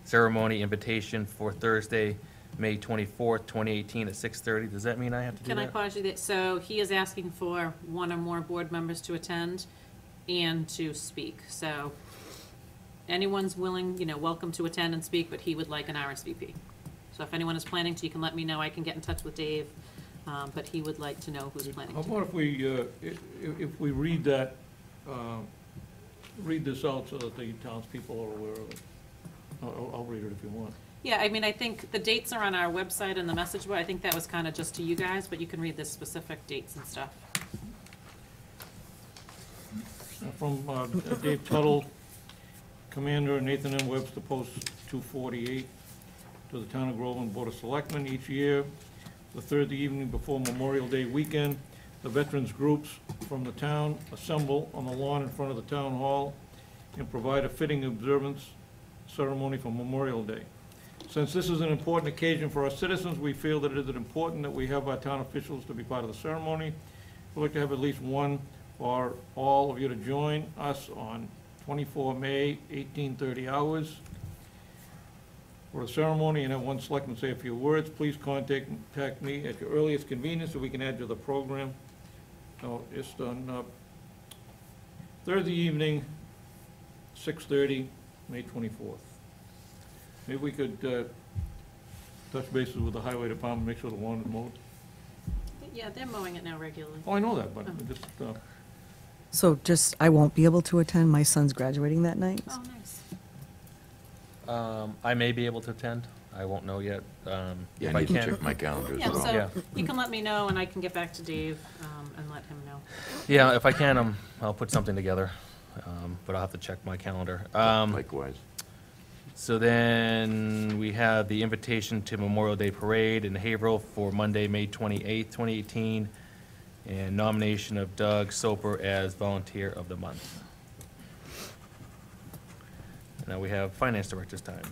ceremony invitation for Thursday, May 24th, 2018 at 6:30. Does that mean I have to do Can I that? pause you there? So he is asking for one or more board members to attend and to speak. So anyone's willing, welcome to attend and speak, but he would like an RSVP. So if anyone is planning to, you can let me know. I can get in touch with Dave, but he would like to know who's planning How to. about if we read that, read this out so that the townspeople are aware of it? I'll read it if you want. Yeah, I mean, I think the dates are on our website and the message board. I think that was kind of just to you guys, but you can read the specific dates and stuff. From Dave Tuttle, Commander Nathan M. Webster, Post 248, to the Town of Groveland Board of Selectmen each year. The third evening before Memorial Day weekend, the veterans groups from the town assemble on the lawn in front of the town hall and provide a fitting observance ceremony for Memorial Day. Since this is an important occasion for our citizens, we feel that it is important that we have our town officials to be part of the ceremony. We'd like to have at least one for all of you to join us on 24 May, 18:30 hours. For a ceremony, and have one selectman say a few words. Please contact me at your earliest convenience so we can add you to the program. So it's on Thursday evening, 6:30, May 24th. Maybe we could touch bases with the highway department, make sure the lawn is mowed. Yeah, they're mowing it now regularly. Oh, I know that, but just, So just, I won't be able to attend. My son's graduating that night. Oh, nice. I may be able to attend. I won't know yet. Yeah, If I I need to can. check my calendar as Yeah, well. Yeah. so you can let me know and I can get back to Dave and let him know. Yeah, if I can, I'll put something together, but I'll have to check my calendar. Likewise. So then we have the invitation to Memorial Day Parade in Haverhill for Monday, May 28th, 2018, and nomination of Doug Soper as Volunteer of the Month. Now we have Finance Director's time.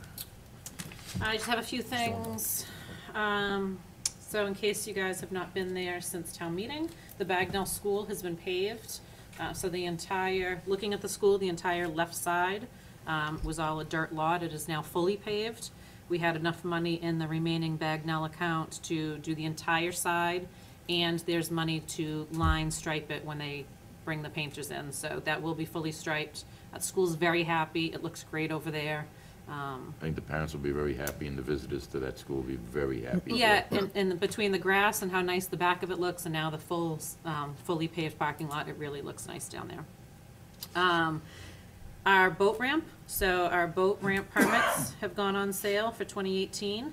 I just have a few things. So in case you guys have not been there since town meeting, the Bagnell School has been paved. So the entire, looking at the school, the entire left side was all a dirt lot. It is now fully paved. We had enough money in the remaining Bagnell account to do the entire side, and there's money to line stripe it when they bring the painters in. So that will be fully striped. The school's very happy. It looks great over there. I think the parents will be very happy, and the visitors to that school will be very happy. Yeah, and between the grass and how nice the back of it looks, and now the fully paved parking lot, it really looks nice down there. Our boat ramp, so our boat ramp permits have gone on sale for 2018.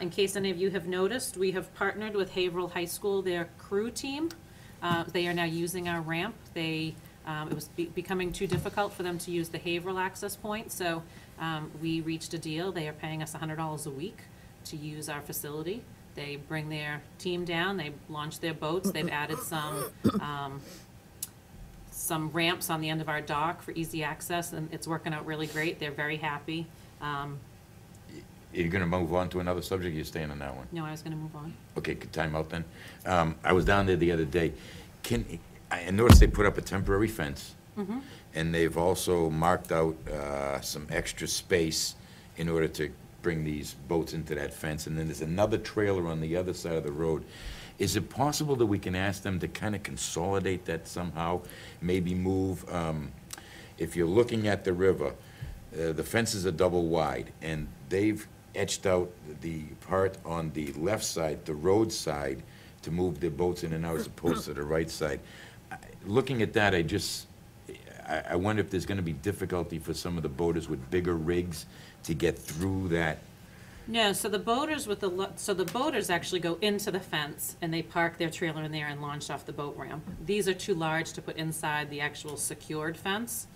In case any of you have noticed, we have partnered with Haverhill High School, their crew team. They are now using our ramp. It was becoming too difficult for them to use the Haverhill access point, so we reached a deal. They are paying us $100 a week to use our facility. They bring their team down, they launch their boats, they've added some ramps on the end of our dock for easy access, and it's working out really great. They're very happy. You're gonna move on to another subject, you're staying on that one? No, I was gonna move on. Okay, good time out then. I was down there the other day. I noticed they put up a temporary fence, and they've also marked out some extra space in order to bring these boats into that fence, and then there's another trailer on the other side of the road. Is it possible that we can ask them to kind of consolidate that somehow, maybe move, if you're looking at the river, the fences are double wide, and they've etched out the part on the left side, the road side, to move their boats in and out as opposed to the right side. Looking at that, I wonder if there's gonna be difficulty for some of the boaters with bigger rigs to get through that. No, so the boaters so the boaters actually go into the fence and they park their trailer in there and launch off the boat ramp. These are too large to put inside the actual secured fence.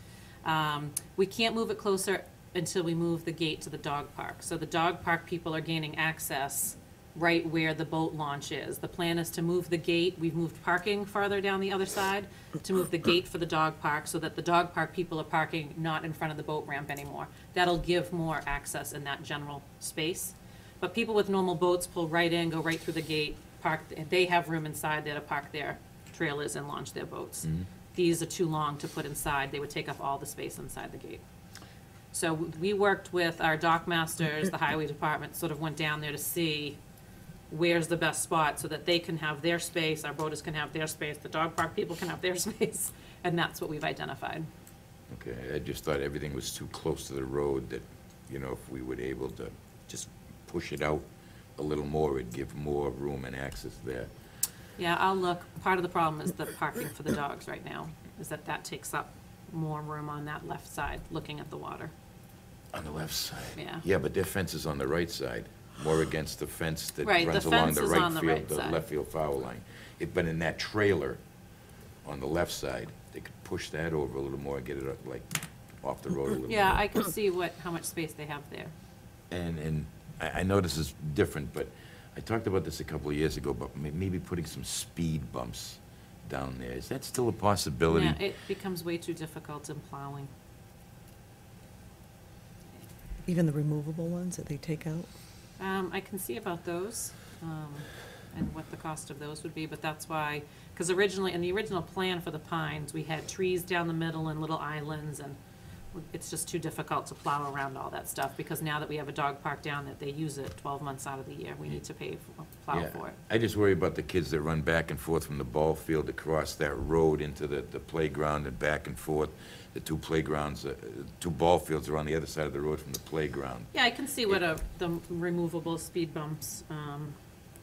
We can't move it closer until we move the gate to the dog park. So the dog park people are gaining access right where the boat launch is. The plan is to move the gate, we've moved parking farther down the other side, to move the gate for the dog park so that the dog park people are parking not in front of the boat ramp anymore. That'll give more access in that general space. But people with normal boats pull right in, go right through the gate, park, they have room inside there to park their trailers and launch their boats. These are too long to put inside, they would take up all the space inside the gate. So we worked with our dock masters, the highway department, sort of went down there to see where's the best spot so that they can have their space, our boaters can have their space, the dog park people can have their space, and that's what we've identified. Okay, I just thought everything was too close to the road that, you know, if we were able to just push it out a little more, it'd give more room and access there. Yeah, I'll look. Part of the problem is the parking for the dogs right now, is that takes up more room on that left side, looking at the water. On the left side? Yeah. Yeah, but their fence is on the right side, more against the fence that Right, the runs along fence the is right on the field, right the side. left field foul line. But in that trailer on the left side, they could push that over a little more and get it up, like, off the road a little more. Yeah, I can see how much space they have there. And I know this is different, but I talked about this a couple of years ago, but maybe putting some speed bumps down there. Is that still a possibility? Yeah, it becomes way too difficult in plowing. Even the removable ones that they take out? I can see about those, and what the cost of those would be, but that's why, because originally, in the original plan for the pines, we had trees down the middle and little islands, and it's just too difficult to plow around all that stuff, because now that we have a dog park down that they use it 12 months out of the year, we need to plow Yeah, for it. I just worry about the kids that run back and forth from the ball field across that road into the playground and back and forth. The two playgrounds, two ball fields are on the other side of the road from the playground. Yeah, I can see what the removable speed bumps,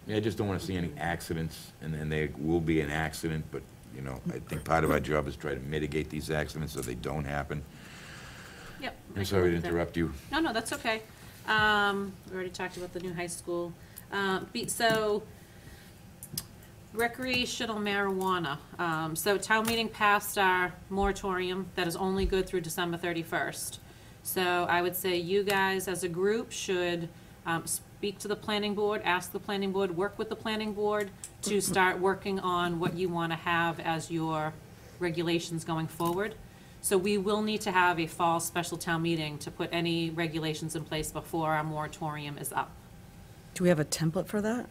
Yeah, I just don't want to see any accidents, and then there will be an accident, but, you know, I think part of our job is try to mitigate these accidents so they don't happen. yep. I I'm can sorry look to at that. interrupt you. No, that's okay. We already talked about the new high school. So recreational marijuana. So town meeting passed our moratorium that is only good through December 31st. So I would say you guys as a group should speak to the planning board, ask the planning board, work with the planning board to start working on what you want to have as your regulations going forward. So we will need to have a fall special town meeting to put any regulations in place before our moratorium is up. Do we have a template for that?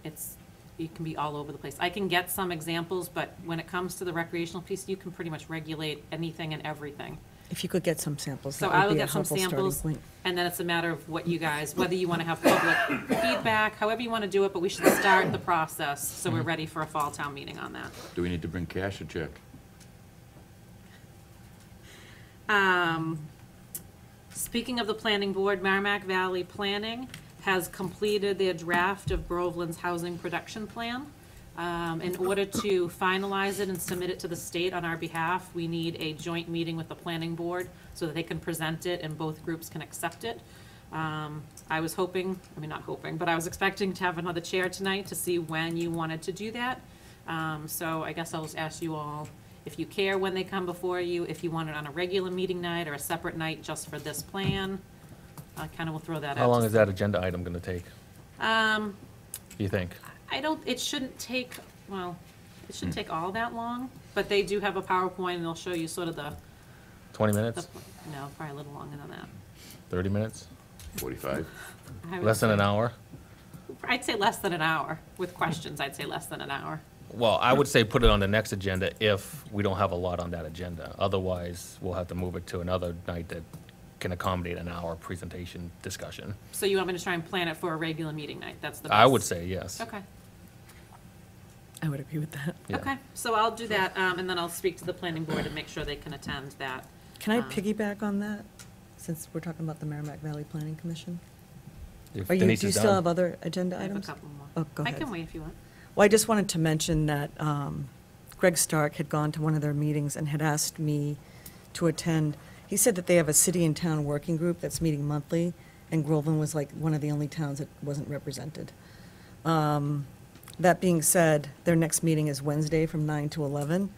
It can be all over the place. I can get some examples, but when it comes to the recreational piece, you can pretty much regulate anything and everything. If you could get some samples, So that I would will be a get some helpful starting samples, point. and then it's a matter of what you guys, whether you want to have public feedback, however you want to do it, but we should start the process, so we're ready for a fall town meeting on that. Do we need to bring cash or check? Speaking of the planning board, Merrimack Valley Planning has completed their draft of Groveland's housing production plan. In order to finalize it and submit it to the state on our behalf, we need a joint meeting with the planning board so that they can present it and both groups can accept it. I was hoping, I mean, not hoping, but I was expecting to have another chair tonight to see when you wanted to do that. So I guess I'll just ask you all if you care when they come before you, if you want it on a regular meeting night or a separate night just for this plan. I kind of will throw that out. How long is that agenda item gonna take, do you think? I don't, it shouldn't take, well, it shouldn't take all that long, but they do have a PowerPoint and they'll show you sort of the, 20 minutes, no, probably a little longer than that. 30 minutes, 45? I would less than an say- hour? I'd say less than an hour. With questions, I'd say less than an hour. Well, I would say put it on the next agenda if we don't have a lot on that agenda. Otherwise, we'll have to move it to another night that can accommodate an hour presentation discussion. So you want me to try and plan it for a regular meeting night? That's the best. I would say yes. Okay, I would agree with that. Yeah. okay. So I'll do that, and then I'll speak to the planning board and make sure they can attend that. Can I piggyback on that, since we're talking about the Merrimack Valley Planning Commission? If Are you, Denise do you is still done. have other agenda I have a items? couple more. Oh, go I ahead. can wait if you want. Well, I just wanted to mention that Greg Stark had gone to one of their meetings and had asked me to attend. He said that they have a city and town working group that's meeting monthly, and Groveland was like one of the only towns that wasn't represented. That being said, their next meeting is Wednesday from 9 to 11,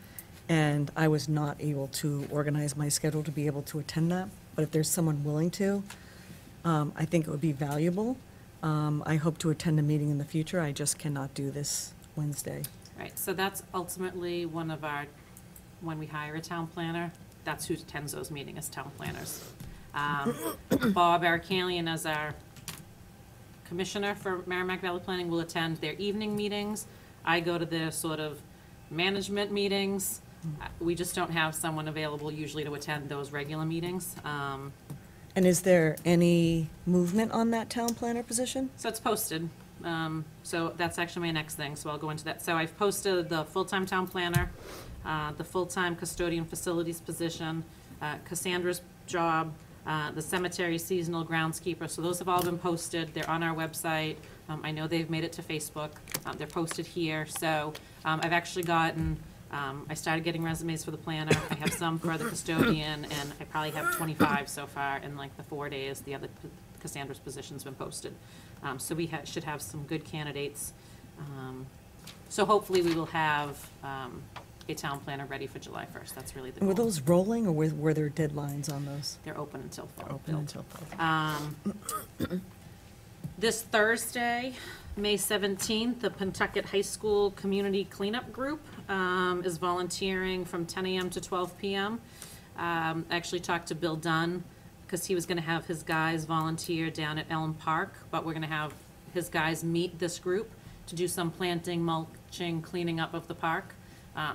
and I was not able to organize my schedule to be able to attend that. But if there's someone willing to, I think it would be valuable. I hope to attend a meeting in the future. I just cannot do this Wednesday. Right, so that's ultimately one of our, when we hire a town planner, that's who attends those meetings, as town planners. Bob Arakalian, as our commissioner for Merrimack Valley Planning, will attend their evening meetings. I go to their sort of management meetings. We just don't have someone available usually to attend those regular meetings. And is there any movement on that town planner position? So it's posted. So that's actually my next thing, so I'll go into that. So I've posted the full-time town planner, the full-time custodian facilities position, Cassandra's job, the cemetery seasonal groundskeeper. So those have all been posted. They're on our website. I know they've made it to Facebook. They're posted here. So I've actually gotten, I started getting resumes for the planner. I have some for the custodian, and I probably have 25 so far in like the 4 days. The other Cassandra's position's been posted. So we should have some good candidates. So hopefully we will have a town planner ready for July 1st. That's really the And were goal. those rolling, or were there deadlines on those? They're open until fall. Open until fall. This Thursday, May 17th, the Pentucket High School Community Cleanup Group is volunteering from 10 a.m. to 12 p.m. I actually talked to Bill Dunn, because he was going to have his guys volunteer down at Elm Park, but we're going to have his guys meet this group to do some planting, mulching, cleaning up of the park.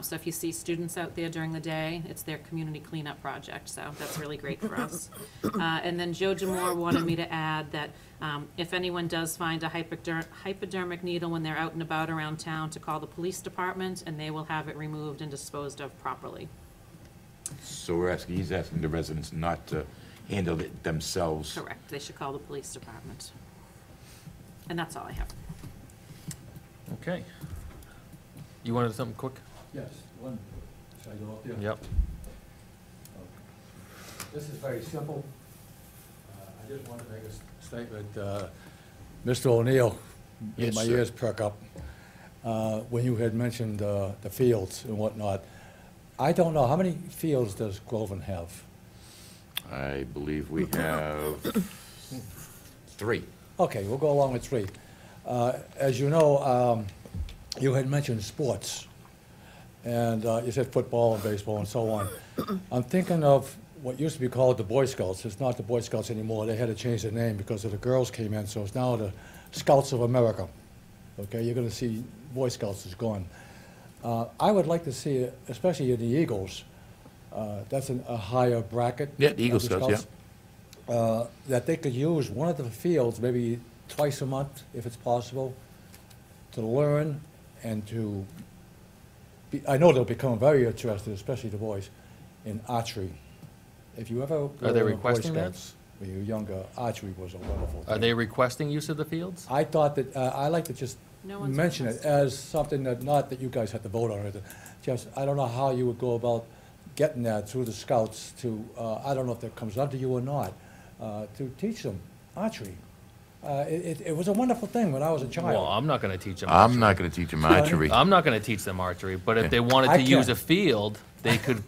So if you see students out there during the day, it's their community cleanup project, so that's really great for us. And then Joe Demore wanted me to add that if anyone does find a hypodermic needle when they're out and about around town, to call the police department, and they will have it removed and disposed of properly. So he's asking the residents not to handle it themselves. Correct, they should call the police department. And that's all I have. Okay. You wanted something quick? Yes, one, should I go up there? Yep. This is very simple. I just want to make a statement. Mr. O'Neill made Yes, my sir. ears perk up when you had mentioned the fields and whatnot. I don't know, how many fields does Groveland have? I believe we have 3. Okay, we'll go along with 3. As you know, you had mentioned sports, and you said football and baseball and so on. I'm thinking of what used to be called the Boy Scouts. It's not the Boy Scouts anymore. They had to change their name because of the girls came in, so it's now the Scouts of America. Okay, you're going to see Boy Scouts is gone. I would like to see, especially in the Eagles, that's a higher bracket. Yeah, the Eagle of the Scouts, that they could use one of the fields maybe twice a month, if it's possible, to learn and to be, I know they'll become very interested, especially the boys, in archery. If you ever Are they were in Boy requesting that? Scouts when you were younger, archery was a wonderful thing. Are they requesting use of the fields? I thought that, I like to just No one's mention it requested. as something that, not that you guys had to vote on it, just, I don't know how you would go about getting that through the scouts to, I don't know if that comes under you or not, to teach them archery. It was a wonderful thing when I was a child. Well, I'm not gonna teach them I'm archery. not going to teach them archery. I'm not gonna teach them archery, but if they wanted I to use can. a field, they could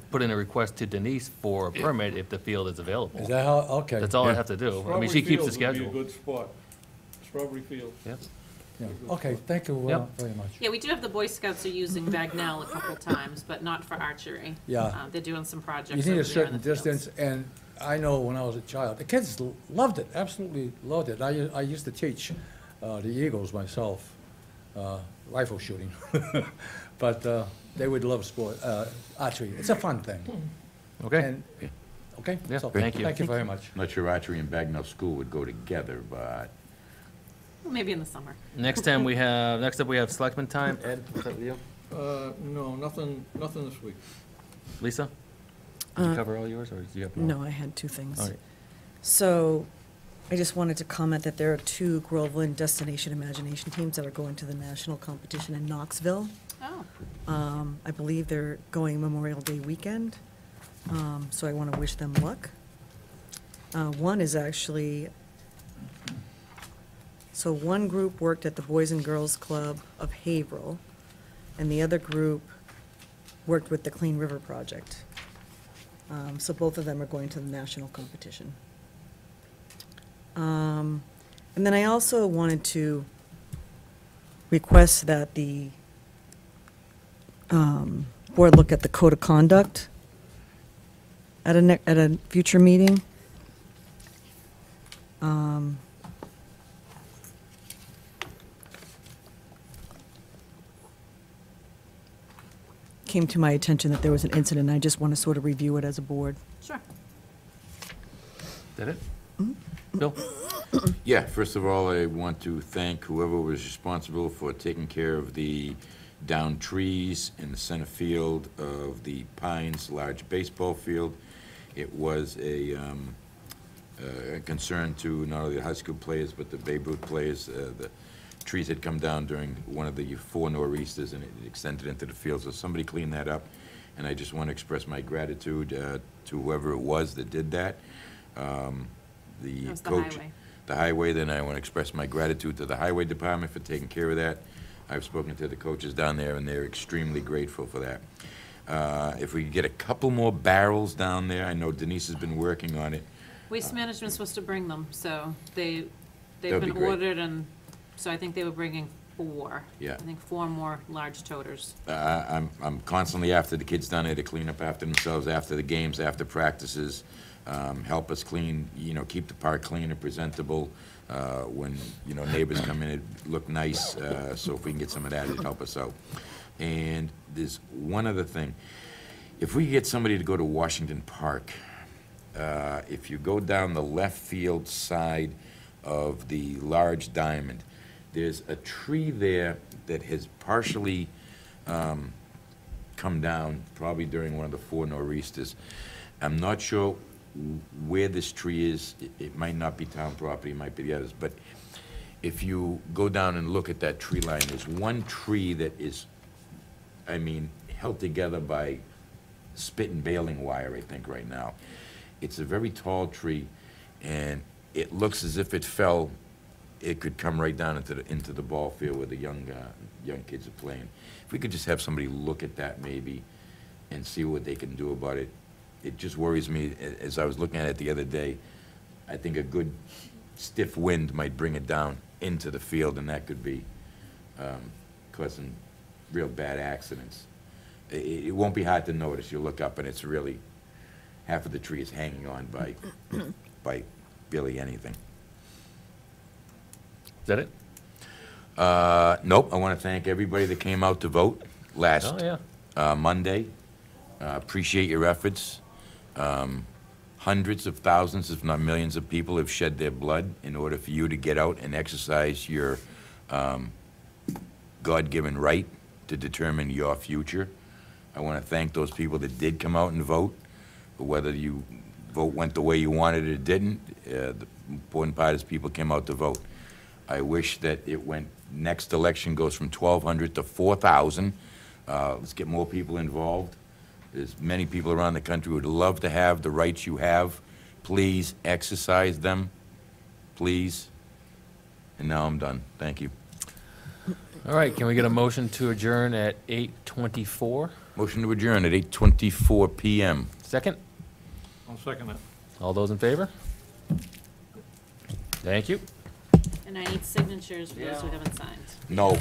put in a request to Denise for a permit if the field is available. Is that how, okay. That's all I Yeah. have to do. I mean, Strawberry she keeps the Fields would be schedule. a good spot. Strawberry Fields. Yep. Yeah. Okay, thank you Yep. very much. Yeah, we do have the Boy Scouts are using Bagnell a couple times, but not for archery. Yeah. They're doing some projects You need over a there in certain the fields. distance, and I know when I was a child, the kids loved it, absolutely loved it. I used to teach the Eagles myself, rifle shooting. But they would love sport, archery. It's a fun thing. Okay. And, okay? Yeah, So, thank you. Thank you very much. I'm not sure archery and Bagnell School would go together, but Well, maybe in the summer. Next up, we have Selectmen time. Ed, what's up with you? No, nothing this week. Lisa? Did you cover all yours, or did you have more? No, I had 2 things. All right. So I just wanted to comment that there are 2 Groveland Destination Imagination teams that are going to the national competition in Knoxville. Oh, I believe they're going Memorial Day weekend, so I want to wish them luck. One is actually, so one group worked at the Boys and Girls Club of Haverhill, and the other group worked with the Clean River Project. So both of them are going to the national competition. And then I also wanted to request that the board look at the code of conduct at a future meeting. Came to my attention that there was an incident, and I just want to sort of review it as a board. sure. that it? Bill? Yeah, first of all, I want to thank whoever was responsible for taking care of the downed trees in the center field of the Pines large baseball field. It was a concern to not only the high school players, but the Babe Ruth players. The trees had come down during one of the 4 nor'easters, and it extended into the field, so somebody cleaned that up. And I just want to express my gratitude to whoever it was that did that. The That was the coach, highway. the highway, then I want to express my gratitude to the highway department for taking care of that. I've spoken to the coaches down there, and they're extremely grateful for that. If we could get a couple more barrels down there, I know Denise has been working on it. Waste Management's supposed to bring them, so they've That'd be been great. ordered, and so I think they were bringing 4. Yeah. I think 4 more large toters. I'm constantly after the kids down there to clean up after themselves, after the games, after practices, help us clean, keep the park clean and presentable. When, neighbors come in, it look nice, so if we can get some of that, it'd help us out. And there's one other thing. If we could get somebody to go to Washington Park, if you go down the left field side of the large diamond, there's a tree there that has partially come down, probably during one of the 4 nor'easters. I'm not sure where this tree is. It might not be town property, it might be the others, but if you go down and look at that tree line, there's one tree that is, held together by spit and baling wire, I think, right now. It's a very tall tree, and it looks as if it fell, it could come right down into the ball field where the young kids are playing. If we could just have somebody look at that maybe and see what they can do about it. It just worries me, as I was looking at it the other day, I think a good stiff wind might bring it down into the field, and that could be causing real bad accidents. It won't be hard to notice. You'll look up and it's really, half of the tree is hanging on by barely anything. Is that it? Nope, I want to thank everybody that came out to vote last Oh, yeah. Monday. Appreciate your efforts. Hundreds of thousands, if not millions of people have shed their blood in order for you to get out and exercise your God-given right to determine your future. I want to thank those people that did come out and vote. Whether you vote went the way you wanted it or didn't, the important part is people came out to vote. I wish that it went, next election goes from 1,200 to 4,000. Let's get more people involved. There's many people around the country who would love to have the rights you have. Please exercise them, please. And now I'm done. Thank you. All right, can we get a motion to adjourn at 8:24? Motion to adjourn at 8:24 PM. Second? I'll second that. All those in favor? Thank you. And I need signatures for those who haven't signed. No.